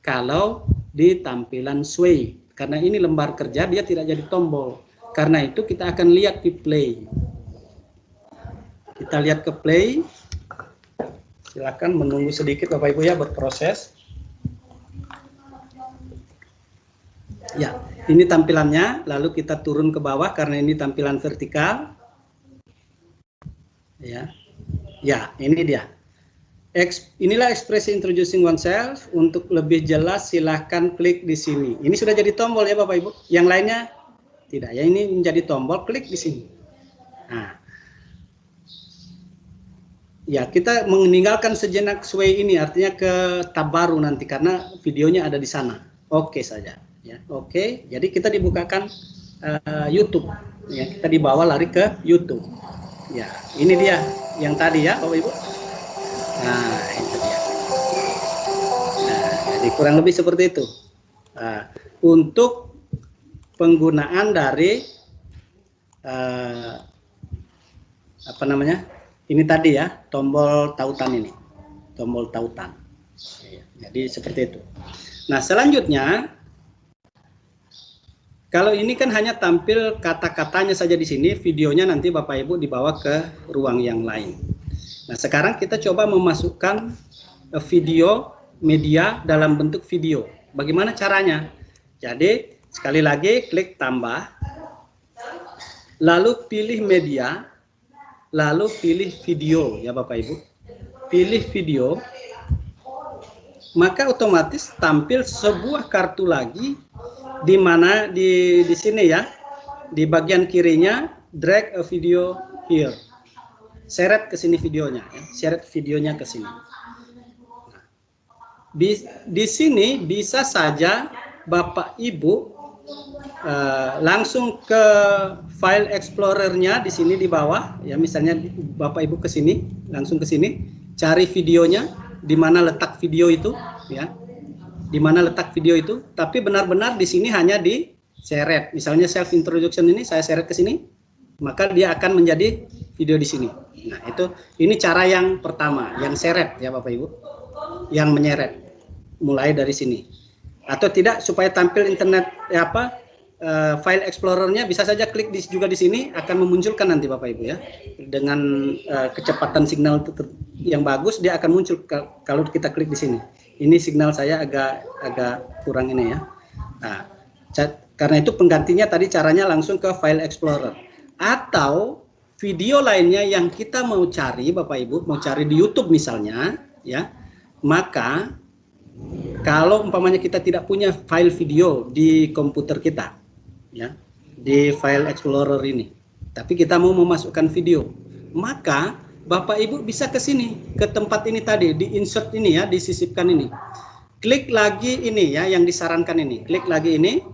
Kalau di tampilan Sway, karena ini lembar kerja dia tidak jadi tombol. Karena itu kita akan lihat di play. Kita lihat ke play. Silakan menunggu sedikit Bapak Ibu ya, berproses. Ya, ini tampilannya. Lalu kita turun ke bawah karena ini tampilan vertikal. Ya, ya ini dia. Inilah ekspresi introducing oneself. Untuk lebih jelas silahkan klik di sini. Ini sudah jadi tombol ya Bapak Ibu. Yang lainnya tidak ya, ini menjadi tombol, klik di sini. Nah, ya, kita meninggalkan sejenak Sway ini, artinya ke tab baru nanti karena videonya ada di sana. Oke saja, ya. Oke, jadi kita dibukakan YouTube. Ya, kita dibawa lari ke YouTube. Ya, ini dia yang tadi ya, Bapak Ibu. Nah, itu dia. Nah, jadi kurang lebih seperti itu. Nah, untuk penggunaan dari apa namanya? Ini tadi ya, tombol tautan ini. Tombol tautan. Jadi seperti itu. Nah, selanjutnya, kalau ini kan hanya tampil kata-katanya saja di sini, videonya nanti Bapak Ibu dibawa ke ruang yang lain. Nah, sekarang kita coba memasukkan video media dalam bentuk video. Bagaimana caranya? Jadi, sekali lagi klik tambah. lalu pilih media, lalu pilih video ya Bapak Ibu. Pilih video, maka otomatis tampil sebuah kartu lagi di mana di sini ya. Di bagian kirinya drag a video here. Seret ke sini videonya ya. Seret videonya ke sini. Di sini bisa saja Bapak Ibu langsung ke file explorer-nya di sini di bawah ya, misalnya Bapak Ibu ke sini, langsung ke sini, cari videonya di mana letak video itu ya. Di mana letak video itu, tapi benar-benar di sini hanya diseret. Misalnya self introduction ini saya seret ke sini, maka dia akan menjadi video di sini. Nah, ini cara yang pertama, yang seret ya Bapak Ibu. Yang menyeret mulai dari sini. Atau tidak, supaya tampil internet file explorer-nya, bisa saja klik juga di sini, akan memunculkan nanti Bapak Ibu ya. Dengan kecepatan signal yang bagus, dia akan muncul kalau kita klik di sini. Ini signal saya agak kurang ini ya. Nah, karena itu penggantinya tadi caranya langsung ke file explorer. Atau video lainnya yang kita mau cari Bapak Ibu, mau cari di YouTube misalnya ya. Maka kalau umpamanya kita tidak punya file video di komputer kita ya, di file explorer ini, tapi kita mau memasukkan video, maka Bapak Ibu bisa ke sini, ke tempat ini tadi, di insert ini ya, disisipkan ini. Klik lagi ini ya, yang disarankan ini. Klik lagi ini.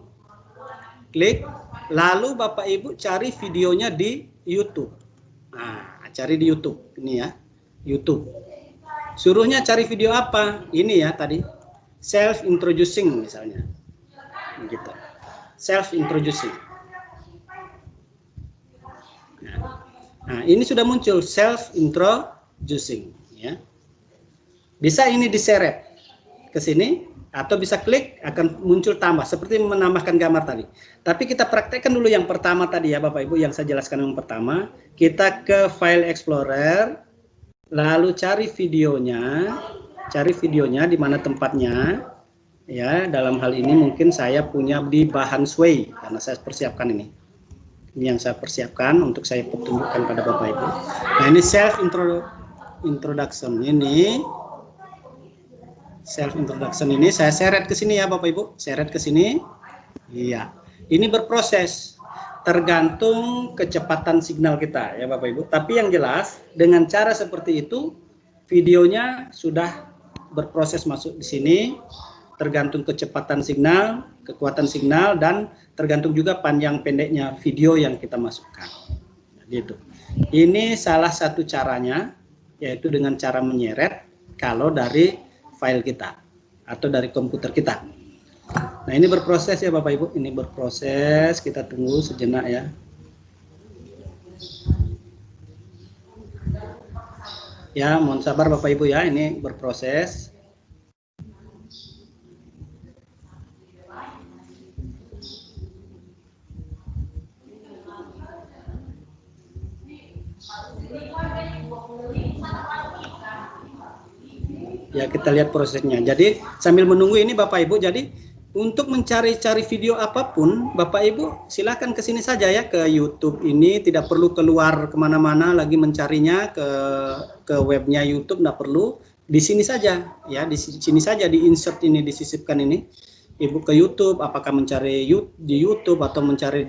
Klik, lalu Bapak Ibu cari videonya di YouTube. Nah, cari di YouTube ini ya, YouTube. Suruhnya cari video apa? Ini ya tadi, self introducing misalnya, gitu. Self introducing. Nah, ini sudah muncul self introducing ya. Bisa ini diseret ke sini atau bisa klik, akan muncul tambah seperti menambahkan gambar tadi. Tapi kita praktekkan dulu yang pertama tadi ya Bapak Ibu, yang saya jelaskan yang pertama. Kita ke file explorer, lalu cari videonya di mana tempatnya ya. Dalam hal ini mungkin saya punya di bahan Sway karena saya persiapkan ini yang saya persiapkan untuk saya pertunjukkan pada Bapak Ibu. Nah, ini self introduction ini, self introduction ini saya seret ke sini ya Bapak Ibu, seret ke sini. Iya, ini berproses tergantung kecepatan signal kita ya Bapak Ibu. Tapi yang jelas dengan cara seperti itu videonya sudah berproses masuk di sini, tergantung kecepatan signal, kekuatan signal, dan tergantung juga panjang pendeknya video yang kita masukkan. Gitu. Ini salah satu caranya, yaitu dengan cara menyeret kalau dari file kita atau dari komputer kita. Nah, ini berproses ya Bapak Ibu, ini berproses, kita tunggu sejenak ya. Ya, mohon sabar Bapak Ibu ya, ini berproses. Ya, kita lihat prosesnya. Jadi sambil menunggu ini Bapak Ibu, jadi untuk mencari-cari video apapun Bapak Ibu silakan ke sini saja ya, ke YouTube ini, tidak perlu keluar kemana-mana lagi mencarinya ke webnya YouTube, tidak perlu, di sini saja ya, di sini saja di insert ini, disisipkan ini. Ibu ke YouTube, apakah mencari di YouTube atau mencari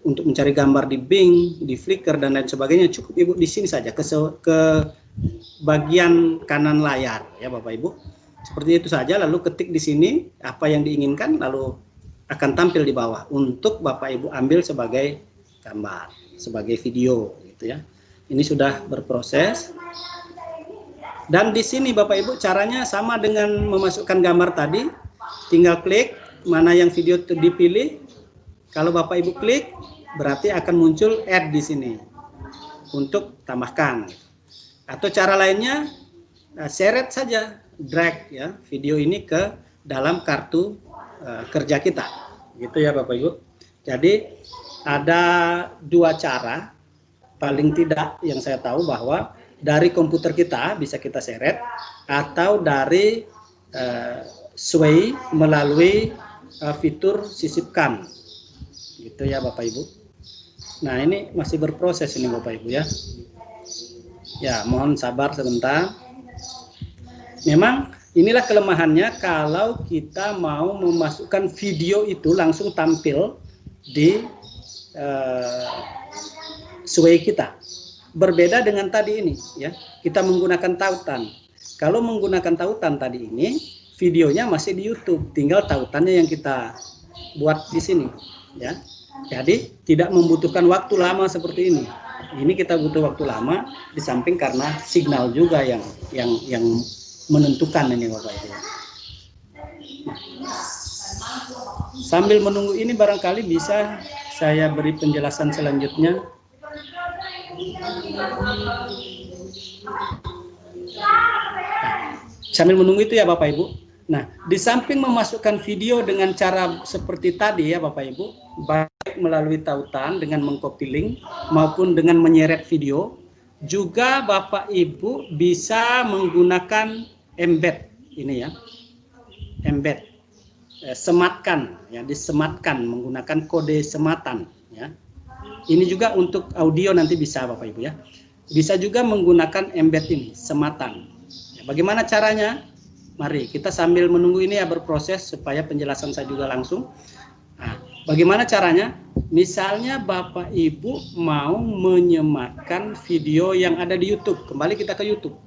untuk mencari gambar di Bing, di Flickr dan lain sebagainya, cukup Ibu di sini saja ke bagian kanan layar ya Bapak Ibu. Seperti itu saja, lalu ketik di sini apa yang diinginkan, lalu akan tampil di bawah untuk Bapak Ibu ambil sebagai gambar, sebagai video gitu ya. Ini sudah berproses. Dan di sini Bapak Ibu caranya sama dengan memasukkan gambar tadi, tinggal klik mana yang video itu dipilih. Kalau Bapak Ibu klik, berarti akan muncul add di sini untuk tambahkan. Atau cara lainnya, seret saja, drag ya video ini ke dalam kartu kerja kita, gitu ya Bapak Ibu. Jadi ada dua cara, paling tidak yang saya tahu, bahwa dari komputer kita bisa kita seret, atau dari Sway melalui fitur sisipkan, gitu ya Bapak Ibu. Nah, ini masih berproses ini Bapak Ibu ya. Ya, mohon sabar sebentar. Memang inilah kelemahannya kalau kita mau memasukkan video itu langsung tampil di Sway kita. Berbeda dengan tadi ini ya. Kita menggunakan tautan. Kalau menggunakan tautan tadi ini, videonya masih di YouTube, tinggal tautannya yang kita buat di sini ya. Jadi tidak membutuhkan waktu lama seperti ini. Ini kita butuh waktu lama, di samping karena signal juga yang menentukan ini Bapak Ibu. Sambil menunggu ini barangkali bisa saya beri penjelasan selanjutnya. Sambil menunggu itu ya Bapak Ibu. Nah, di samping memasukkan video dengan cara seperti tadi ya Bapak Ibu, baik melalui tautan dengan mengcopy link maupun dengan menyeret video, juga Bapak Ibu bisa menggunakan embed ini ya. Embed. Sematkan ya, disematkan menggunakan kode sematan ya. Ini juga untuk audio nanti bisa Bapak Ibu ya. Bisa juga menggunakan embed ini, sematan. Ya, bagaimana caranya? Mari kita sambil menunggu ini ya berproses supaya penjelasan saya juga langsung. Nah, bagaimana caranya? Misalnya Bapak Ibu mau menyematkan video yang ada di YouTube. Kembali kita ke YouTube.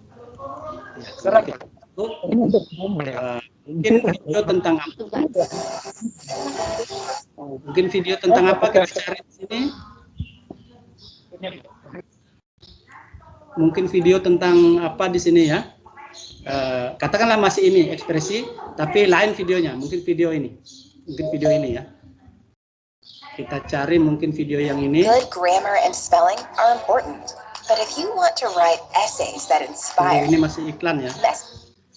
Ya, mungkin video tentang apa? Mungkin video tentang apa kita cari di sini? Mungkin video tentang apa di sini ya? Katakanlah masih ini ekspresi, tapi lain videonya. Mungkin video ini ya. Kita cari mungkin video yang ini. Good grammar and spelling are important, but if you want to write essays that inspire, ini masih iklan ya.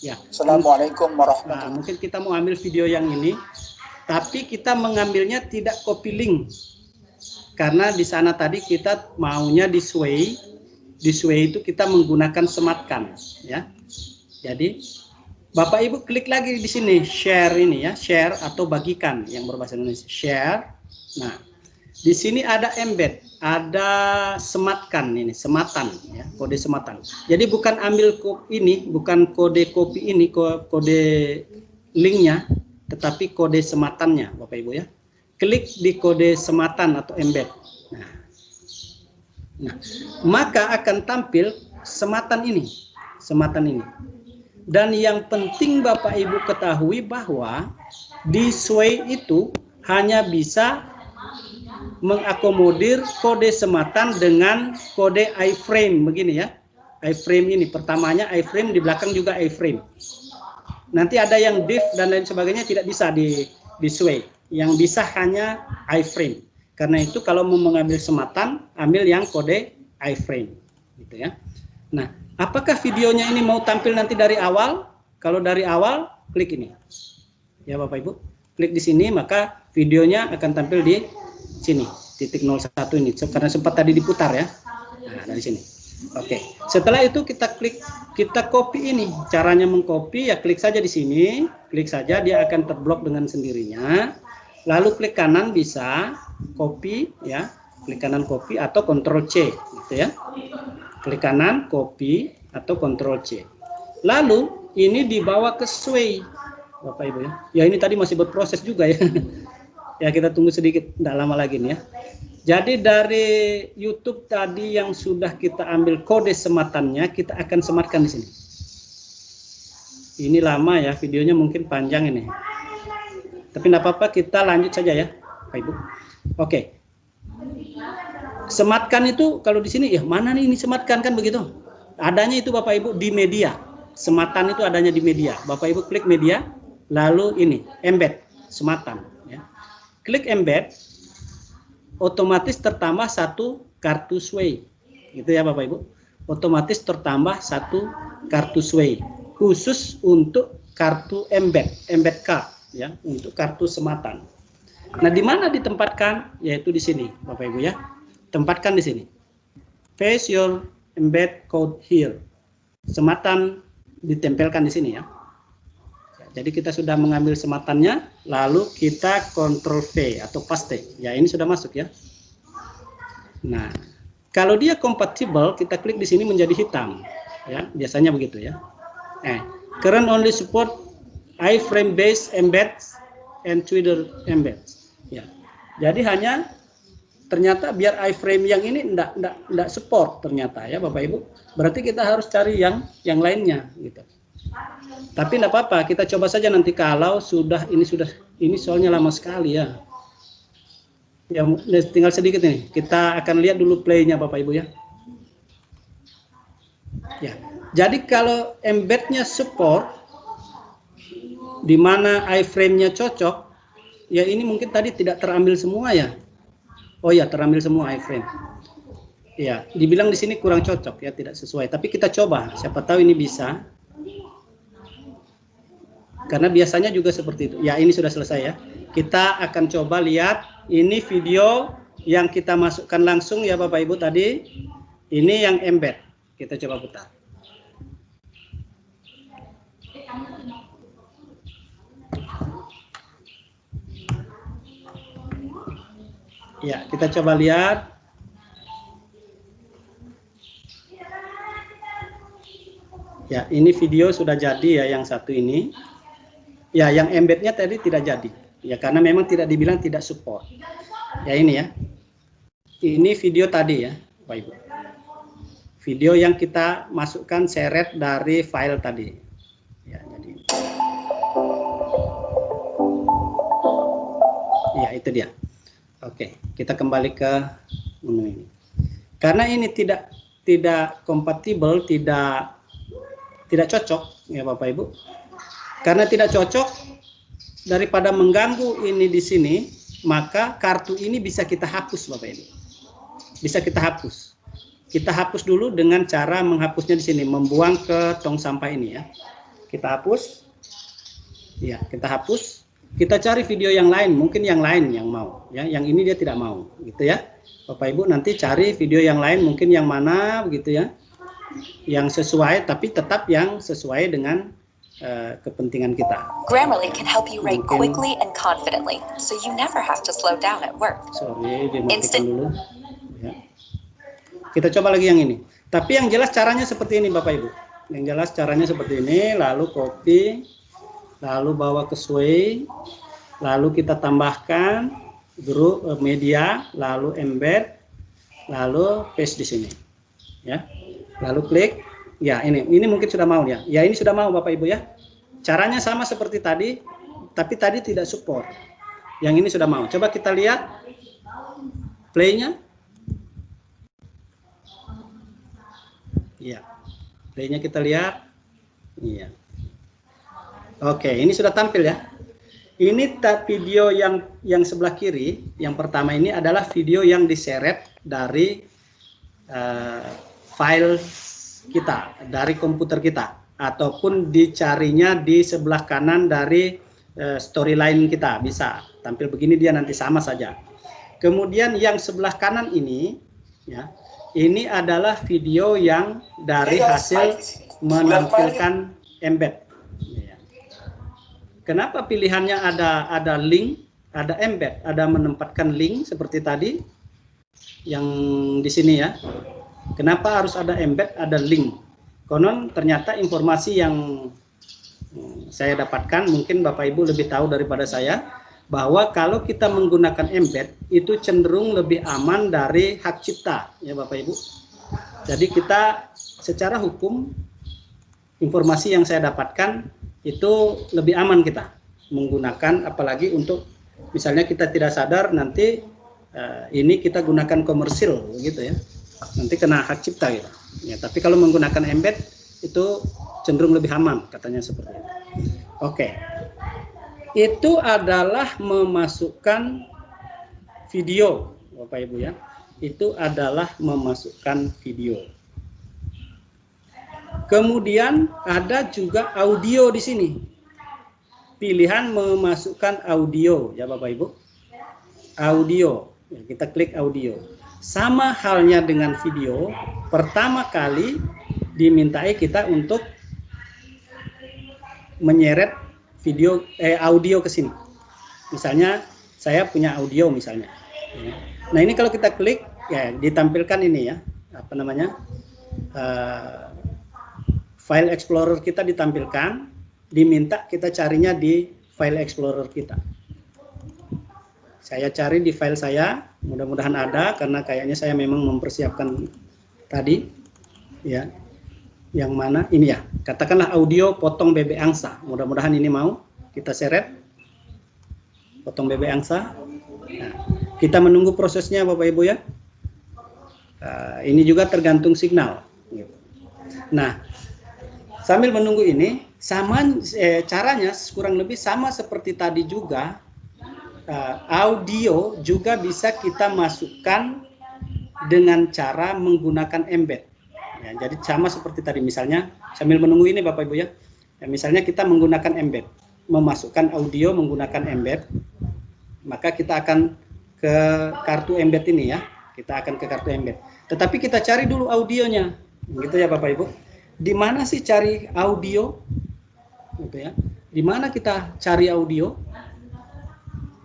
Ya. Assalamualaikum warahmatullahi wabarakatuh. Mungkin kita mau ambil video yang ini, tapi kita mengambilnya tidak copy link, karena di sana tadi kita maunya di Sway itu kita menggunakan sematkan, ya. Jadi Bapak Ibu klik lagi di sini share ini ya, share atau bagikan yang berbahasa Indonesia, share. Nah, di sini ada embed, ada sematkan ini, sematan ya, kode sematan. Jadi bukan ambil ini, bukan kode copy ini, kode linknya, tetapi kode sematannya, Bapak Ibu ya. Klik di kode sematan atau embed. Nah, maka akan tampil sematan ini. Dan yang penting Bapak Ibu ketahui bahwa di Sway itu hanya bisa mengakomodir kode sematan dengan kode iframe begini ya. Iframe ini pertamanya iframe, di belakang juga iframe. Nanti ada yang div dan lain sebagainya tidak bisa di Sway. Yang bisa hanya iframe. Karena itu kalau mau mengambil sematan, ambil yang kode iframe gitu ya. Nah, apakah videonya ini mau tampil nanti dari awal? Kalau dari awal, klik ini. Ya Bapak Ibu, klik di sini maka videonya akan tampil di sini, titik 01 ini. Karena sempat tadi diputar ya. Nah, dari sini. Oke. Setelah itu kita klik, kita copy ini. Caranya mengcopy ya klik saja di sini, klik saja dia akan terblok dengan sendirinya. Lalu klik kanan bisa copy ya, klik kanan copy atau Ctrl C gitu ya. Klik kanan copy atau Ctrl C. Lalu ini dibawa ke Sway Bapak Ibu ya. Ya ini tadi masih berproses juga ya. Ya kita tunggu sedikit, tidak lama lagi nih ya. Jadi dari YouTube tadi yang sudah kita ambil kode sematannya, kita akan sematkan di sini. Ini lama ya, videonya mungkin panjang ini. Tapi tidak apa-apa, kita lanjut saja ya, Bapak Ibu. Oke. Sematkan itu kalau di sini ya mana nih ini sematkan kan begitu? Adanya itu Bapak Ibu di media. Sematan itu adanya di media. Bapak Ibu klik media, lalu ini embed sematan. Ya. Klik embed, otomatis tertambah satu kartu Sway. Gitu ya Bapak Ibu. Otomatis tertambah satu kartu Sway khusus untuk kartu embed card ya, untuk kartu sematan. Nah, di mana ditempatkan? Yaitu di sini Bapak Ibu ya. Tempatkan di sini. Paste your embed code here. Sematan ditempelkan di sini ya. Jadi kita sudah mengambil sematannya, lalu kita Ctrl V atau paste. Ya, ini sudah masuk ya. Nah, kalau dia kompatibel, kita klik di sini menjadi hitam, ya, biasanya begitu ya. Current only support iframe based embeds and Twitter embeds. Ya, jadi hanya ternyata biar iframe yang ini enggak support ternyata ya Bapak Ibu. Berarti kita harus cari yang lainnya gitu. Tapi enggak apa-apa, kita coba saja nanti kalau ini soalnya lama sekali ya. Ya, tinggal sedikit nih. Kita akan lihat dulu play-nya Bapak Ibu ya. Ya. Jadi kalau embed-nya support di mana iframe-nya cocok, ya ini mungkin tadi tidak terambil semua ya. Oh ya, terambil semua iframe. Ya, dibilang di sini kurang cocok ya, tidak sesuai. Tapi kita coba, siapa tahu ini bisa. Karena biasanya juga seperti itu. Ya, ini sudah selesai ya. Kita akan coba lihat ini video yang kita masukkan langsung ya Bapak Ibu tadi. Ini yang embed. Kita coba putar. Ya, kita coba lihat. Ya, ini video sudah jadi ya yang satu ini. Ya, yang embednya tadi tidak jadi. Ya, karena memang tidak dibilang tidak support. Ya, ini ya. Ini video tadi ya, Bapak Ibu. Video yang kita masukkan seret dari file tadi. Ya, jadi. Ya, itu dia. Oke, kita kembali ke menu ini. Karena ini tidak kompatibel, tidak cocok ya Bapak Ibu. Karena tidak cocok, daripada mengganggu ini di sini, maka kartu ini bisa kita hapus Bapak Ibu. Bisa kita hapus. Kita hapus dulu dengan cara menghapusnya di sini, membuang ke tong sampah ini ya. Kita hapus. Ya, kita hapus. Kita cari video yang lain, mungkin yang lain yang mau ya. Yang ini dia tidak mau gitu ya. Bapak Ibu nanti cari video yang lain, mungkin yang mana begitu ya. Yang sesuai, tapi tetap yang sesuai dengan kepentingan kita. Grammarly can help you write quickly and confidently, so you never have to slow down at work. Sorry, dimatikan dulu. Ya. Kita coba lagi yang ini. Tapi yang jelas caranya seperti ini Bapak Ibu. Yang jelas caranya seperti ini, lalu copy, lalu bawa ke Sway, lalu kita tambahkan grup media, lalu embed, lalu paste di sini. Ya. Lalu klik. Ya, ini mungkin sudah mau ya. Ya, ini sudah mau Bapak Ibu ya. Caranya sama seperti tadi, tapi tadi tidak support. Yang ini sudah mau. Coba kita lihat play-nya. Iya. Play-nya kita lihat. Iya. Oke, ini sudah tampil ya. Ini video yang sebelah kiri, yang pertama ini adalah video yang diseret dari file kita, dari komputer kita, ataupun dicarinya di sebelah kanan dari storyline kita. Bisa tampil begini, dia nanti sama saja. Kemudian yang sebelah kanan ini ya, ini adalah video yang dari hasil menampilkan embed ya. Kenapa pilihannya ada link, ada embed, ada menempatkan link seperti tadi yang di sini ya. Kenapa harus ada embed, ada link? Konon ternyata informasi yang saya dapatkan, mungkin Bapak Ibu lebih tahu daripada saya, bahwa kalau kita menggunakan embed itu cenderung lebih aman dari hak cipta ya Bapak Ibu. Jadi kita secara hukum, informasi yang saya dapatkan itu lebih aman kita menggunakan, apalagi untuk misalnya kita tidak sadar nanti ini kita gunakan komersil gitu ya. Nanti kena hak cipta gitu. Ya, tapi kalau menggunakan embed itu cenderung lebih aman, katanya seperti itu. Oke. Itu adalah memasukkan video, Bapak Ibu ya. Itu adalah memasukkan video. Kemudian ada juga audio di sini. Pilihan memasukkan audio ya Bapak Ibu. Audio. Ya, kita klik audio. Sama halnya dengan video, pertama kali dimintai kita untuk menyeret audio ke sini. Misalnya saya punya audio misalnya. Nah, ini kalau kita klik, ya ditampilkan ini ya, apa namanya, file explorer kita ditampilkan, diminta kita carinya di file explorer kita. Saya cari di file saya, mudah-mudahan ada karena kayaknya saya memang mempersiapkan tadi ya. Yang mana ini ya, katakanlah audio potong bebek angsa, mudah-mudahan ini mau kita seret potong bebek angsa. Nah, kita menunggu prosesnya Bapak Ibu ya. Ini juga tergantung signal. Nah, sambil menunggu ini, caranya kurang lebih sama seperti tadi juga. Audio juga bisa kita masukkan dengan cara menggunakan embed. Ya, jadi sama seperti tadi, misalnya sambil menunggu ini Bapak Ibu ya. Misalnya kita menggunakan embed, memasukkan audio menggunakan embed, maka kita akan ke kartu embed ini ya. Kita akan ke kartu embed. Tetapi kita cari dulu audionya, gitu ya Bapak Ibu. Di mana sih cari audio? Gitu ya. Di mana kita cari audio?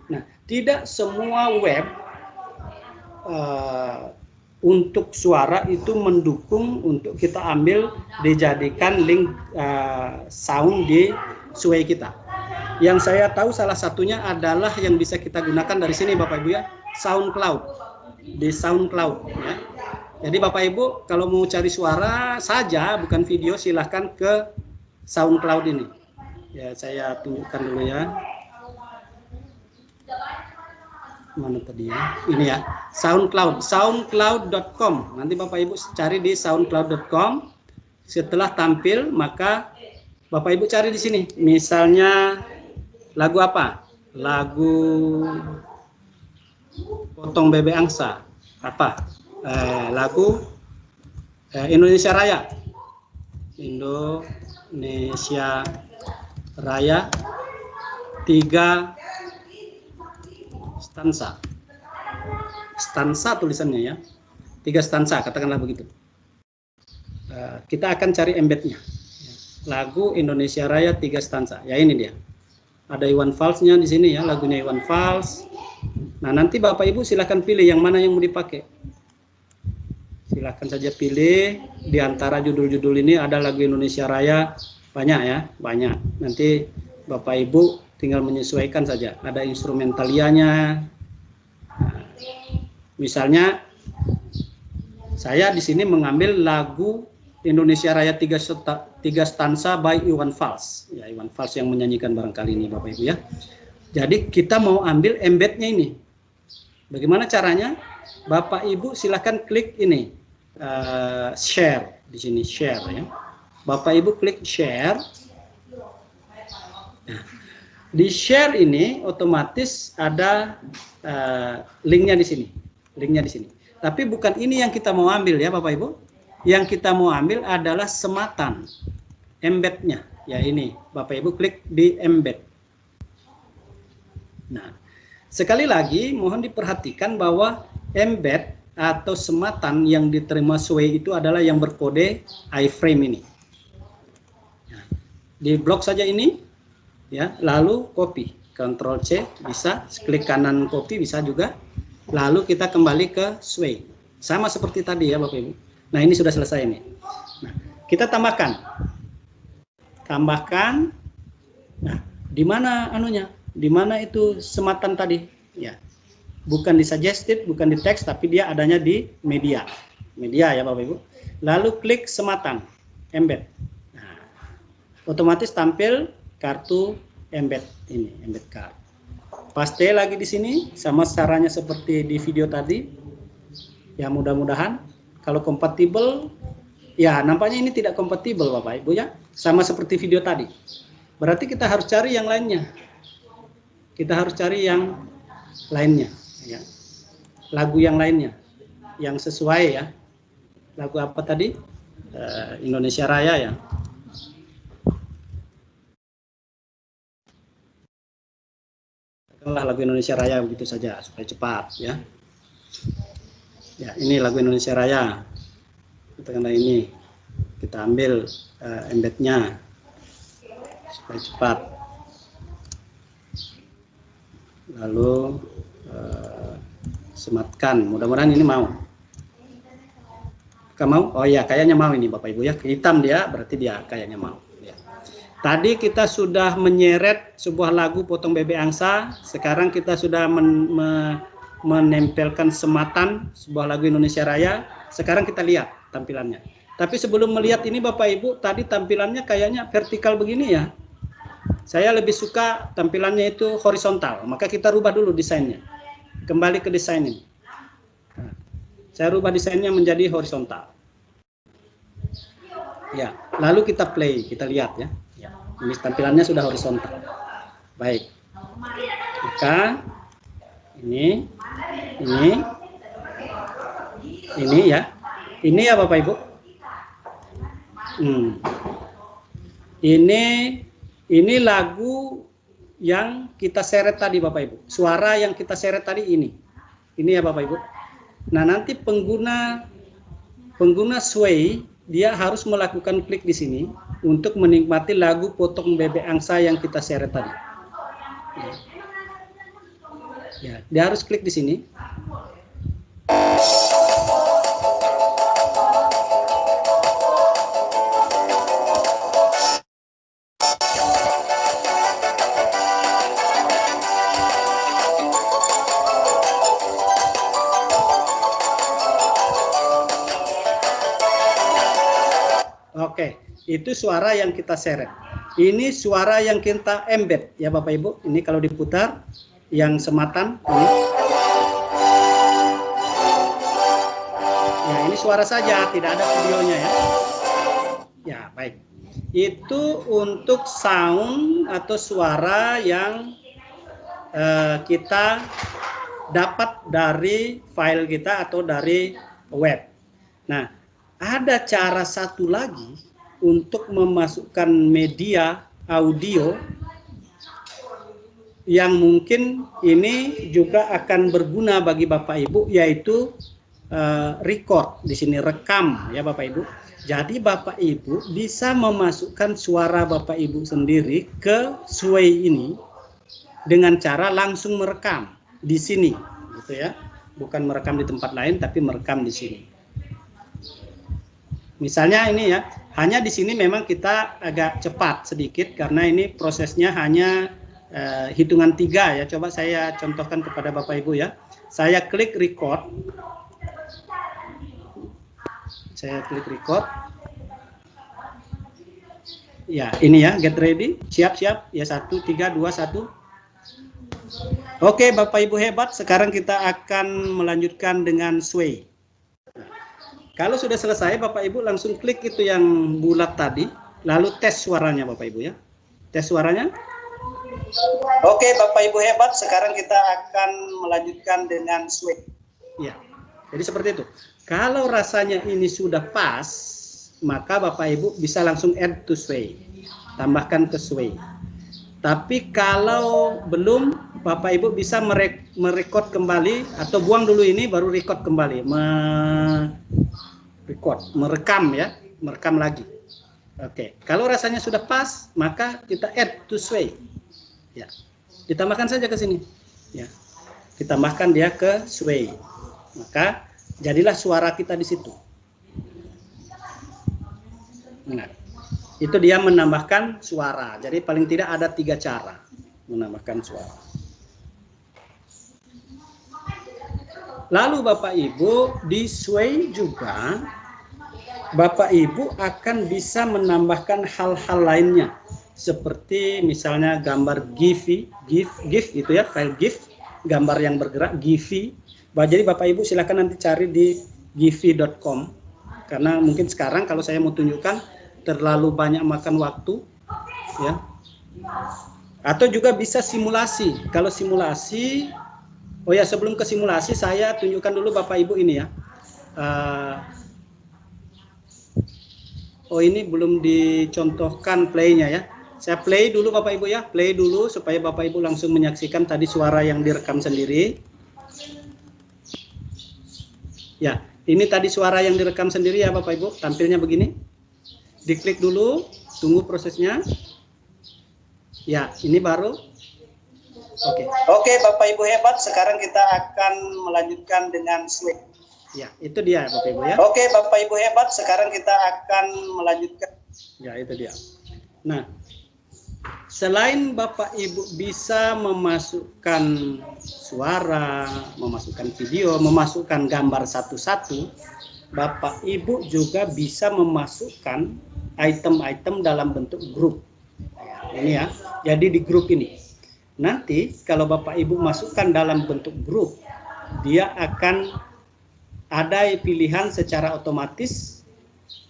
Nah, tidak semua web untuk suara itu mendukung untuk kita ambil dijadikan link sound di Sway kita. Yang saya tahu salah satunya adalah yang bisa kita gunakan dari sini Bapak Ibu ya, SoundCloud. Di SoundCloud ya. Jadi Bapak Ibu kalau mau cari suara saja bukan video, silahkan ke SoundCloud ini. Ya, saya tunjukkan dulu ya. Mana tadi ya? Ini ya, SoundCloud, soundcloud.com. Nanti Bapak Ibu cari di soundcloud.com. Setelah tampil, maka Bapak Ibu cari di sini. Misalnya lagu apa? Lagu Potong Bebek Angsa. Apa? Lagu Indonesia Raya. Indonesia Raya 3 stansa tulisannya ya, 3 stansa katakanlah begitu. Kita akan cari embednya, lagu Indonesia Raya 3 stansa ya, ini dia, ada Iwan Fals-nya di sini ya, lagunya Iwan Fals. Nah nanti Bapak Ibu silahkan pilih yang mana yang mau dipakai, silahkan saja pilih. Di antara judul-judul ini ada lagu Indonesia Raya, banyak ya, banyak. Nanti Bapak Ibu tinggal menyesuaikan saja. Ada instrumentalianya. Nah, misalnya saya di sini mengambil lagu Indonesia Raya 3 stansa by Iwan Fals. Ya, Iwan Fals yang menyanyikan barangkali ini Bapak Ibu ya. Jadi kita mau ambil embednya ini. Bagaimana caranya? Bapak Ibu silahkan klik ini, share di sini, share ya. Bapak Ibu klik share. Nah, di share ini otomatis ada linknya di sini, Tapi bukan ini yang kita mau ambil ya Bapak Ibu. Yang kita mau ambil adalah sematan embednya. Ya ini, Bapak Ibu klik di embed. Nah, sekali lagi mohon diperhatikan bahwa embed atau sematan yang diterima Sway itu adalah yang berkode iframe ini. Nah, di blok saja ini. Ya, lalu copy, Ctrl C bisa, klik kanan copy bisa juga. Lalu kita kembali ke Sway, sama seperti tadi ya Bapak Ibu. Nah ini sudah selesai nih. Nah, kita tambahkan. Nah, di mana anunya? Di mana itu sematan tadi? Ya, bukan di suggested, bukan di teks, tapi dia adanya di media ya Bapak Ibu. Lalu klik sematan, embed. Nah, otomatis tampil kartu embed ini, embed card. Paste lagi di sini sama caranya seperti di video tadi. Ya mudah-mudahan kalau kompatibel, ya nampaknya ini tidak kompatibel Bapak Ibu ya. Sama seperti video tadi. Berarti kita harus cari yang lainnya. Kita harus cari yang lainnya ya. Lagu yang lainnya yang sesuai ya. Lagu apa tadi? Indonesia Raya ya. Lagu Indonesia Raya begitu saja supaya cepat ya. Ya, ini lagu Indonesia Raya. Katakanlah ini kita ambil embednya supaya cepat. Lalu sematkan. Mudah-mudahan ini mau. Kamu mau? Oh ya, kayaknya mau ini Bapak Ibu ya. Hitam dia, berarti dia kayaknya mau. Ya. Tadi kita sudah menyeret sebuah lagu Potong Bebek Angsa. Sekarang kita sudah menempelkan Sematan, sebuah lagu Indonesia Raya. Sekarang kita lihat tampilannya. Tapi sebelum melihat ini Bapak Ibu, tadi tampilannya kayaknya vertikal begini ya. Saya lebih suka tampilannya itu horizontal. Maka kita rubah dulu desainnya. Kembali ke desain ini. Saya rubah desainnya menjadi horizontal. Ya, lalu kita play, kita lihat ya. Ini tampilannya sudah horizontal. Baik. Maka ini ya. Ini ya Bapak Ibu. Ini lagu yang kita seret tadi Bapak Ibu. Suara yang kita seret tadi ini. Ini ya Bapak Ibu. Nah, nanti pengguna Sway dia harus melakukan klik di sini untuk menikmati lagu Potong Bebek Angsa yang kita seret tadi. Ya, dia harus klik di sini. Oke, itu suara yang kita seret. Ini suara yang kita embed ya Bapak Ibu. Ini kalau diputar yang Sematan ini. Ya, ini suara saja, tidak ada videonya ya. Ya, baik. Itu untuk sound atau suara yang kita dapat dari file kita atau dari web. Nah, ada cara satu lagi untuk memasukkan media audio yang mungkin ini juga akan berguna bagi Bapak Ibu, yaitu record di sini, rekam ya Bapak Ibu. Jadi Bapak Ibu bisa memasukkan suara Bapak Ibu sendiri ke Sway ini dengan cara langsung merekam di sini, gitu ya. Bukan merekam di tempat lain, tapi merekam di sini. Misalnya ini ya, hanya di sini memang kita agak cepat sedikit karena ini prosesnya hanya hitungan 3 ya. Coba saya contohkan kepada Bapak Ibu ya. Saya klik record. Saya klik record. Ya, ini ya, get ready. Siap-siap. Ya, 1, 3, 2, 1. Oke, Bapak Ibu hebat. Sekarang kita akan melanjutkan dengan Sway. Kalau sudah selesai, Bapak Ibu langsung klik itu yang bulat tadi, lalu tes suaranya Bapak Ibu ya. Tes suaranya. Oke, Bapak Ibu hebat, sekarang kita akan melanjutkan dengan Sway. Ya. Jadi seperti itu. Kalau rasanya ini sudah pas, maka Bapak Ibu bisa langsung add to Sway. Tambahkan ke Sway. Tapi kalau belum, Bapak Ibu bisa merekod kembali atau buang dulu ini baru record kembali. Merekam ya, merekam lagi. Oke, kalau rasanya sudah pas, maka kita add to Sway. Ya, ditambahkan saja ke sini. Ya, ditambahkan dia ke Sway. Maka jadilah suara kita di situ. Nah, itu dia menambahkan suara. Jadi paling tidak ada 3 cara menambahkan suara. Lalu Bapak Ibu di Sway juga Bapak Ibu akan bisa menambahkan hal-hal lainnya seperti misalnya gambar GIF itu ya, file GIF, gambar yang bergerak GIF. Jadi Bapak Ibu silakan nanti cari di gifi.com karena mungkin sekarang kalau saya mau tunjukkan terlalu banyak makan waktu ya. Atau juga bisa simulasi. Kalau simulasi, oh ya, sebelum ke simulasi saya tunjukkan dulu Bapak Ibu ini ya. Oh, ini belum dicontohkan playnya ya. Saya play dulu Bapak Ibu ya. Play dulu supaya Bapak Ibu langsung menyaksikan tadi suara yang direkam sendiri. Ya, ini tadi suara yang direkam sendiri ya Bapak Ibu. Tampilnya begini. Diklik dulu, tunggu prosesnya. Ya, ini baru. Oke, Bapak Ibu hebat. Sekarang kita akan melanjutkan dengan Sway. Ya, itu dia Bapak Ibu ya. Oke, Bapak Ibu hebat. Sekarang kita akan melanjutkan. Ya, itu dia. Nah, selain Bapak Ibu bisa memasukkan suara, memasukkan video, memasukkan gambar satu-satu, Bapak Ibu juga bisa memasukkan item-item dalam bentuk grup. Ini ya, jadi di grup ini. Nanti kalau Bapak Ibu masukkan dalam bentuk grup, dia akan ada pilihan secara otomatis,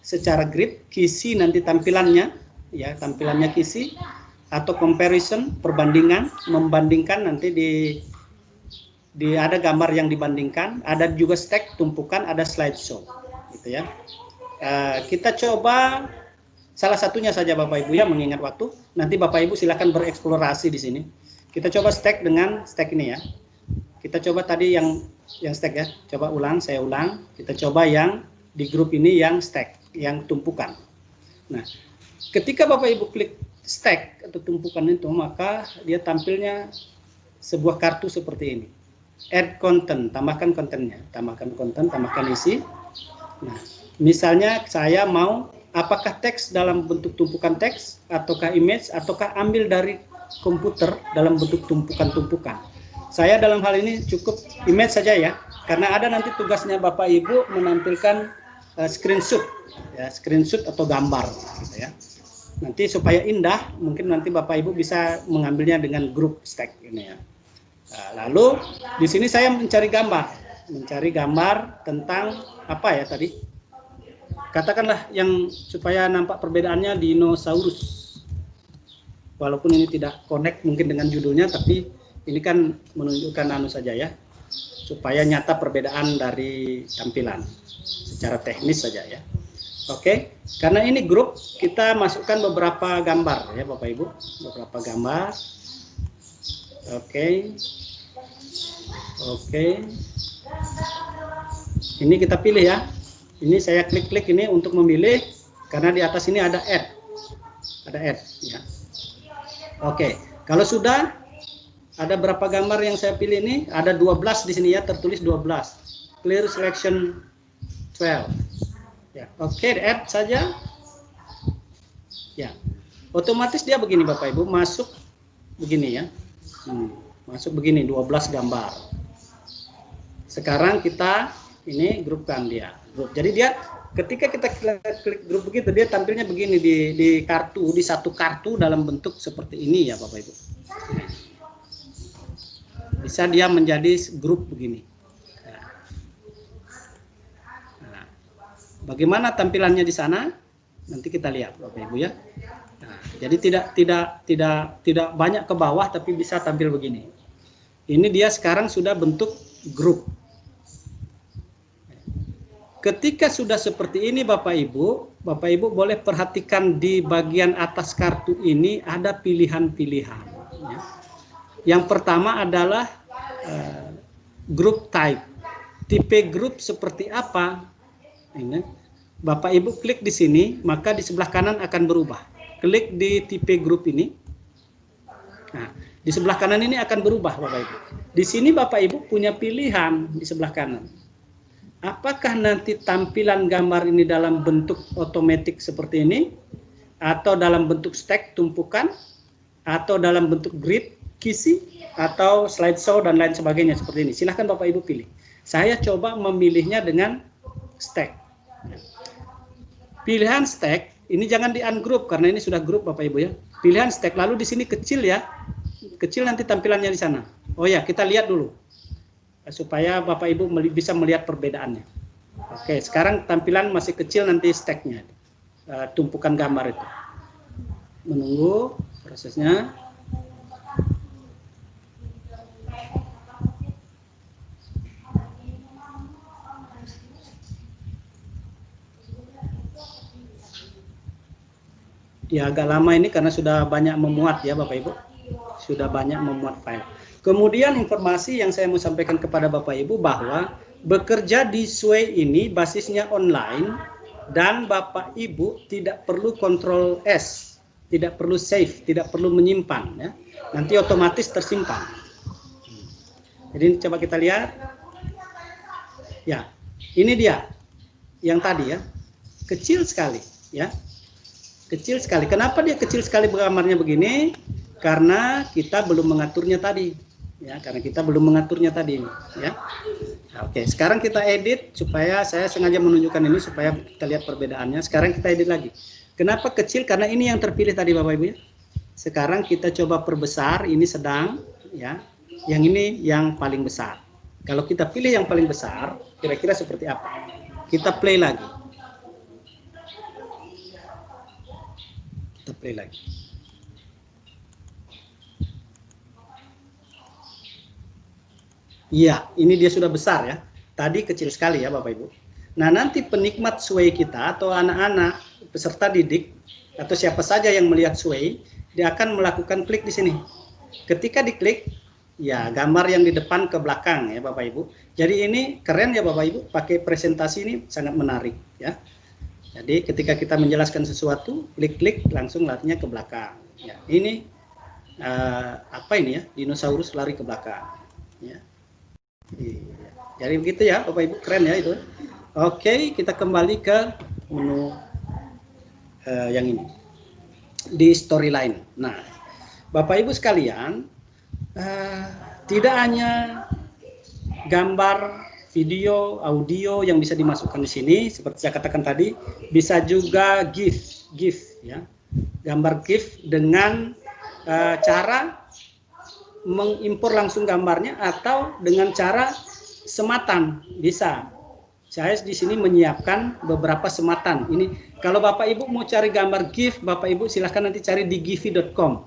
secara grid, kisi nanti tampilannya, ya tampilannya kisi, atau comparison, perbandingan, membandingkan nanti di ada gambar yang dibandingkan, ada juga stack, tumpukan, ada slideshow, gitu ya. Kita coba salah satunya saja Bapak Ibu ya, mengingat waktu. Nanti Bapak Ibu silakan bereksplorasi di sini. Kita coba stack dengan stack ini ya. Kita coba tadi yang stack ya. Coba ulang, saya ulang. Kita coba yang di grup ini yang stack, yang tumpukan. Nah, ketika Bapak Ibu klik stack atau tumpukan itu, maka dia tampilnya sebuah kartu seperti ini. Add content, tambahkan kontennya. Tambahkan konten, tambahkan isi. Nah, misalnya saya mau apakah teks dalam bentuk tumpukan teks, ataukah image, ataukah ambil dari komputer dalam bentuk tumpukan-tumpukan. Saya dalam hal ini cukup image saja ya, karena ada nanti tugasnya Bapak Ibu menampilkan screenshot, ya, screenshot atau gambar, gitu ya. Nanti supaya indah, mungkin nanti Bapak Ibu bisa mengambilnya dengan grup stack ini ya. Nah, lalu di sini saya mencari gambar tentang apa ya tadi? Katakanlah yang supaya nampak perbedaannya dinosaurus. Walaupun ini tidak connect mungkin dengan judulnya, tapi ini kan menunjukkan anu saja ya, supaya nyata perbedaan dari tampilan secara teknis saja ya. Oke, karena ini grup, kita masukkan beberapa gambar ya Bapak Ibu, beberapa gambar. Oke. Ini kita pilih ya. Ini saya klik-klik ini untuk memilih, karena di atas ini ada add ya. Oke, kalau sudah ada berapa gambar yang saya pilih ini, ada 12 di sini ya, tertulis 12. Clear selection 12. Ya, oke, add saja. Ya. Otomatis dia begini Bapak Ibu, masuk begini ya. Masuk begini 12 gambar. Sekarang kita ini grupkan dia. Grup. Jadi dia ketika kita klik grup begitu, dia tampilnya begini di kartu, di satu kartu dalam bentuk seperti ini ya Bapak Ibu. Bisa dia menjadi grup begini. Nah, bagaimana tampilannya di sana? Nanti kita lihat Bapak Ibu ya. Nah, jadi tidak banyak ke bawah, tapi bisa tampil begini. Ini dia sekarang sudah bentuk grup. Ketika sudah seperti ini Bapak Ibu boleh perhatikan di bagian atas kartu ini ada pilihan-pilihan. Ya. Yang pertama adalah group type. Tipe grup seperti apa? Ini. Bapak Ibu klik di sini, maka di sebelah kanan akan berubah. Klik di tipe grup ini. Nah, di sebelah kanan ini akan berubah Bapak Ibu. Di sini Bapak Ibu punya pilihan di sebelah kanan. Apakah nanti tampilan gambar ini dalam bentuk otomatis seperti ini, atau dalam bentuk stack tumpukan, atau dalam bentuk grid kisi, atau slideshow dan lain sebagainya seperti ini. Silahkan Bapak Ibu pilih. Saya coba memilihnya dengan stack. Pilihan stack ini jangan di ungroup karena ini sudah grup Bapak Ibu ya. Pilihan stack, lalu di sini kecil ya, kecil nanti tampilannya di sana. Oh ya, kita lihat dulu supaya Bapak Ibu bisa melihat perbedaannya. Oke, sekarang tampilan masih kecil nanti stacknya, tumpukan gambar itu. Menunggu prosesnya. Ya agak lama ini karena sudah banyak memuat ya Bapak Ibu. Sudah banyak memuat file. Kemudian informasi yang saya mau sampaikan kepada Bapak Ibu bahwa bekerja di Sway ini basisnya online dan Bapak Ibu tidak perlu Ctrl S, tidak perlu save, tidak perlu menyimpan ya. Nanti otomatis tersimpan. Jadi coba kita lihat. Ya, Ini dia yang tadi ya, kecil sekali ya, kecil sekali. Kenapa dia kecil sekali gambarnya begini? Karena kita belum mengaturnya tadi ya, karena kita belum mengaturnya tadi ya. Oke, sekarang kita edit supaya saya sengaja menunjukkan ini supaya kita lihat perbedaannya. Sekarang kita edit lagi. Kenapa kecil? Karena ini yang terpilih tadi Bapak Ibu ya. Sekarang kita coba perbesar, ini sedang ya, yang ini yang paling besar. Kalau kita pilih yang paling besar, kira-kira seperti apa? Kita play lagi. Kita play lagi. Iya, ini dia sudah besar ya. Tadi kecil sekali ya Bapak Ibu. Nah, nanti penikmat Sway kita atau anak-anak peserta didik atau siapa saja yang melihat Sway, dia akan melakukan klik di sini. Ketika diklik, ya gambar yang di depan ke belakang ya Bapak Ibu. Jadi ini keren ya Bapak Ibu, pakai presentasi ini sangat menarik ya. Jadi ketika kita menjelaskan sesuatu, klik-klik langsung larinya ke belakang. Ya, ini apa ini ya? Dinosaurus lari ke belakang. Ya. Jadi begitu ya Bapak Ibu, keren ya itu. Oke, kita kembali ke menu yang ini. Di storyline. Nah, Bapak Ibu sekalian, tidak hanya gambar, video, audio yang bisa dimasukkan di sini, seperti saya katakan tadi, bisa juga GIF ya, gambar GIF dengan cara mengimpor langsung gambarnya atau dengan cara sematan bisa. Saya di sini menyiapkan beberapa sematan. Ini kalau Bapak Ibu mau cari gambar GIF, Bapak Ibu silahkan nanti cari di gifi.com.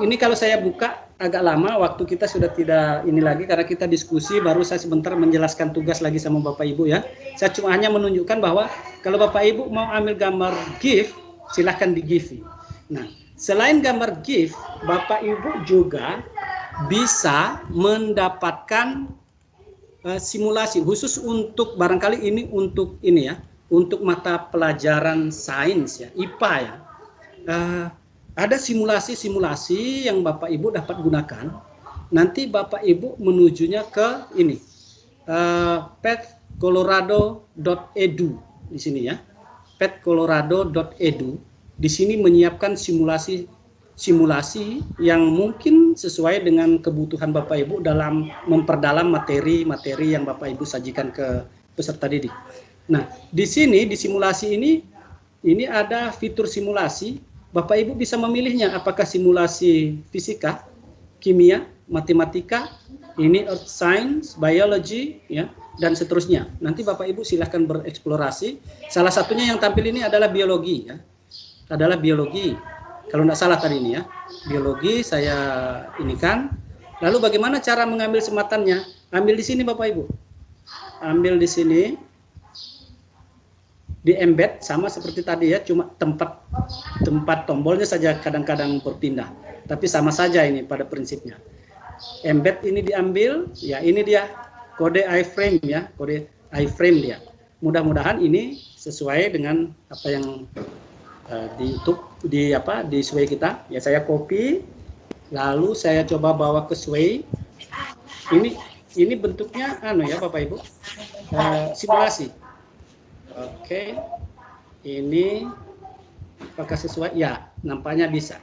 Ini kalau saya buka agak lama, waktu kita sudah tidak ini lagi karena kita diskusi, baru saya sebentar menjelaskan tugas lagi sama Bapak Ibu ya. Saya cuma hanya menunjukkan bahwa kalau Bapak Ibu mau ambil gambar GIF, silahkan di Gifi. Nah, selain gambar GIF, Bapak Ibu juga bisa mendapatkan simulasi khusus untuk barangkali ini untuk ini ya, untuk mata pelajaran sains ya, IPA ya. Ada simulasi-simulasi yang Bapak Ibu dapat gunakan. Nanti Bapak Ibu menujunya ke ini, pathcolorado.edu di sini ya, pathcolorado.edu. Di sini menyiapkan simulasi yang mungkin sesuai dengan kebutuhan Bapak Ibu dalam memperdalam materi-materi yang Bapak Ibu sajikan ke peserta didik. Nah, di sini di simulasi ini ada fitur simulasi. Bapak Ibu bisa memilihnya apakah simulasi fisika, kimia, matematika, ini earth science, biology ya, dan seterusnya. Nanti Bapak Ibu silahkan bereksplorasi. Salah satunya yang tampil ini adalah biologi ya. Adalah biologi. Kalau tidak salah tadi ini ya, biologi saya ini kan. Lalu bagaimana cara mengambil sematannya? Ambil di sini Bapak Ibu. Ambil di sini. Di embed sama seperti tadi ya, cuma tempat tombolnya saja kadang-kadang berpindah. Tapi sama saja ini pada prinsipnya. Embed ini diambil, ya ini dia kode iframe ya, kode iframe dia. Mudah-mudahan ini sesuai dengan apa yang di Sway kita. Ya saya copy, lalu saya coba bawa ke Sway. Ini bentuknya ya Bapak Ibu, simulasi. Oke, ini apakah sesuai? Ya, nampaknya bisa.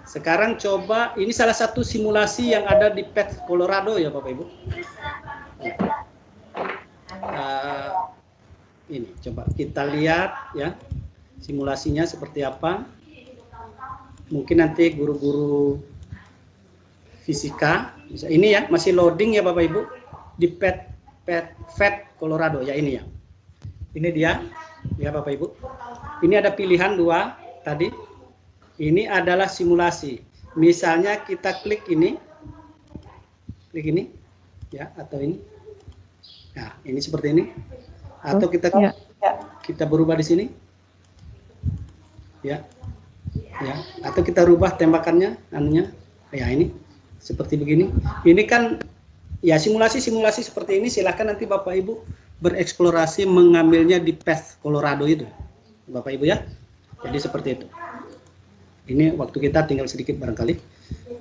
Sekarang coba, ini salah satu simulasi yang ada di Path Colorado ya Bapak Ibu. Ini coba kita lihat ya, simulasinya seperti apa. Mungkin nanti guru-guru fisika, bisa. Ini ya, masih loading ya Bapak Ibu, di Path Colorado ya ini ya. Ini dia, ya Bapak Ibu. Ini ada pilihan 2 tadi. Ini adalah simulasi. Misalnya kita klik ini, ya, atau ini. Nah, ini seperti ini. Atau kita berubah di sini, ya, Atau kita rubah tembakannya, ya ini seperti begini. Ini kan, ya simulasi seperti ini. Silahkan nanti Bapak Ibu bereksplorasi mengambilnya di Path Colorado itu, Bapak Ibu ya. Jadi seperti itu. Ini waktu kita tinggal sedikit barangkali.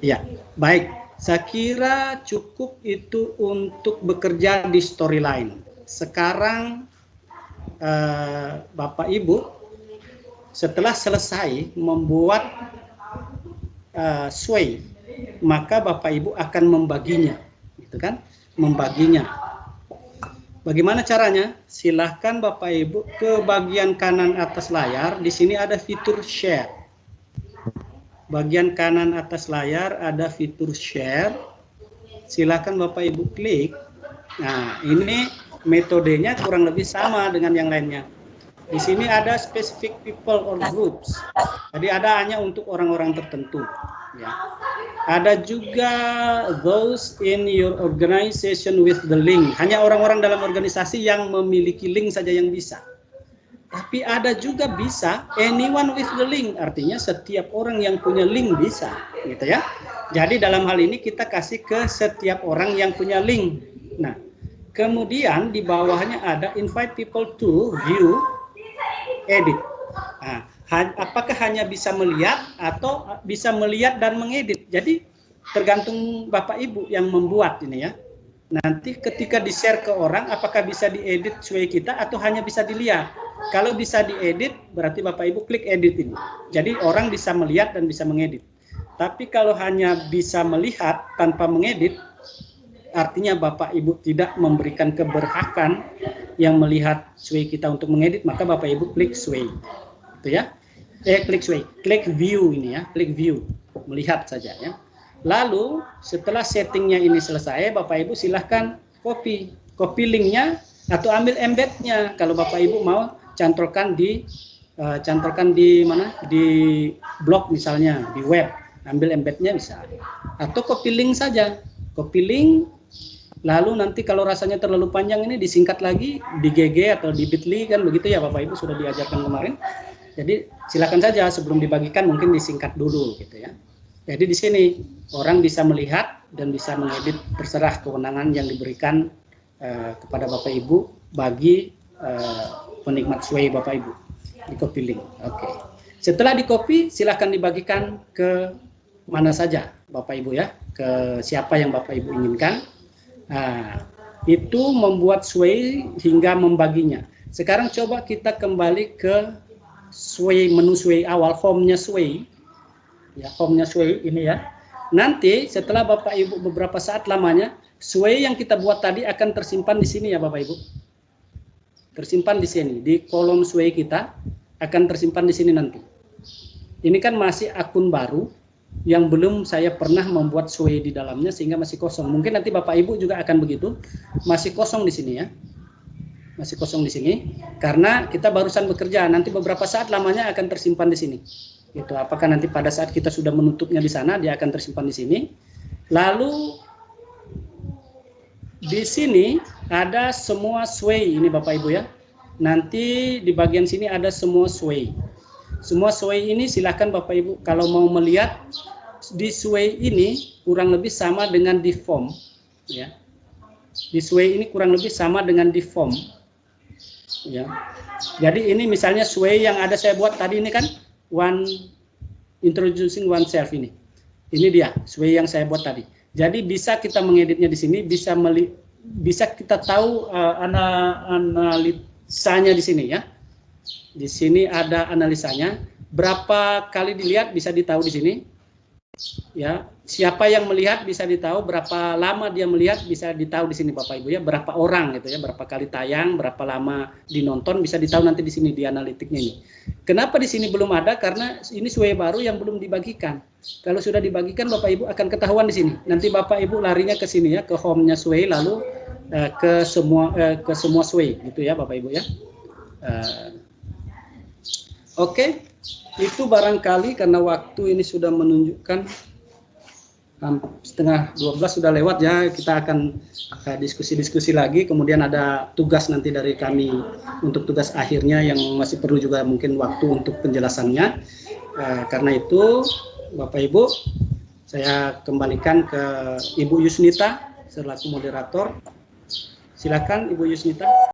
Ya, baik. Saya kira cukup itu untuk bekerja di storyline. sekarang Bapak Ibu setelah selesai membuat sway, maka Bapak Ibu akan membaginya, gitu kan? Membaginya. Bagaimana caranya? Silahkan Bapak Ibu ke bagian kanan atas layar. Di sini ada fitur share. Bagian kanan atas layar ada fitur share. Silahkan Bapak Ibu klik. Nah, ini metodenya kurang lebih sama dengan yang lainnya. Di sini ada specific people or groups. Jadi ada hanya untuk orang-orang tertentu. Ya. Ada juga those in your organization with the link. Hanya orang-orang dalam organisasi yang memiliki link saja yang bisa. Tapi ada juga bisa anyone with the link. Artinya setiap orang yang punya link bisa, gitu ya. Jadi dalam hal ini kita kasih ke setiap orang yang punya link. Nah, kemudian di bawahnya ada invite people to view, edit. Nah, apakah hanya bisa melihat atau bisa melihat dan mengedit? Jadi tergantung Bapak Ibu yang membuat ini ya. Nanti ketika di-share ke orang, apakah bisa diedit sway kita atau hanya bisa dilihat? Kalau bisa diedit, berarti Bapak Ibu klik edit ini. Jadi orang bisa melihat dan bisa mengedit. Tapi kalau hanya bisa melihat tanpa mengedit, artinya Bapak Ibu tidak memberikan keberhakan yang melihat sway kita untuk mengedit, maka Bapak Ibu klik sway. Itu ya. Klik sway, klik view ini ya, klik view, melihat saja ya. Lalu setelah settingnya ini selesai, Bapak Ibu silahkan copy linknya atau ambil embednya. Kalau Bapak Ibu mau cantorkan di mana? Di blog misalnya, di web, ambil embednya bisa. Atau copy link saja, copy link. Lalu nanti kalau rasanya terlalu panjang ini disingkat lagi di GG atau di Bitly kan begitu ya Bapak Ibu sudah diajarkan kemarin. Jadi silakan saja sebelum dibagikan mungkin disingkat dulu gitu ya. Jadi di sini orang bisa melihat dan bisa mengedit, terserah kewenangan yang diberikan kepada Bapak Ibu bagi penikmat sway Bapak Ibu. Di copy link. Oke. Setelah di copy silahkan dibagikan ke mana saja Bapak Ibu ya, ke siapa yang Bapak Ibu inginkan. Nah, itu membuat sway hingga membaginya. Sekarang coba kita kembali ke sway, menu sway awal, home-nya sway. Ya, home-nya sway ini ya. Nanti setelah Bapak Ibu beberapa saat lamanya, sway yang kita buat tadi akan tersimpan di sini ya Bapak Ibu. Tersimpan di sini, di kolom sway kita akan tersimpan di sini nanti. Ini kan masih akun baru yang belum saya pernah membuat sway di dalamnya sehingga masih kosong. Mungkin nanti Bapak Ibu juga akan begitu, masih kosong di sini ya. Masih kosong di sini karena kita barusan bekerja. Nanti beberapa saat lamanya akan tersimpan di sini. Gitu. Apakah nanti pada saat kita sudah menutupnya di sana dia akan tersimpan di sini. Lalu di sini ada semua sway ini Bapak Ibu ya. Nanti di bagian sini ada semua sway. Semua sway ini silahkan Bapak Ibu kalau mau melihat di sway ini kurang lebih sama dengan di form ya. Di sway ini kurang lebih sama dengan di form ya. Jadi ini misalnya sway yang ada saya buat tadi ini kan introducing oneself ini. Ini dia sway yang saya buat tadi. Jadi bisa kita mengeditnya di sini, bisa kita tahu analisanya di sini ya. Di sini ada analisanya, berapa kali dilihat bisa ditahu di sini. Ya, siapa yang melihat bisa ditahu, berapa lama dia melihat bisa ditahu di sini Bapak Ibu ya, berapa orang gitu ya, berapa kali tayang, berapa lama dinonton bisa ditahu nanti di sini di analitiknya ini. Kenapa di sini belum ada? Karena ini sway baru yang belum dibagikan. Kalau sudah dibagikan Bapak Ibu akan ketahuan di sini. Nanti Bapak Ibu larinya ke sini ya, ke home-nya sway lalu ke semua sway gitu ya Bapak Ibu ya. Oke, itu barangkali karena waktu ini sudah menunjukkan setengah 12 sudah lewat ya, kita akan diskusi-diskusi lagi, kemudian ada tugas nanti dari kami untuk tugas akhirnya yang masih perlu juga mungkin waktu untuk penjelasannya. Karena itu Bapak Ibu, saya kembalikan ke Ibu Yusnita selaku moderator. Silakan Ibu Yusnita.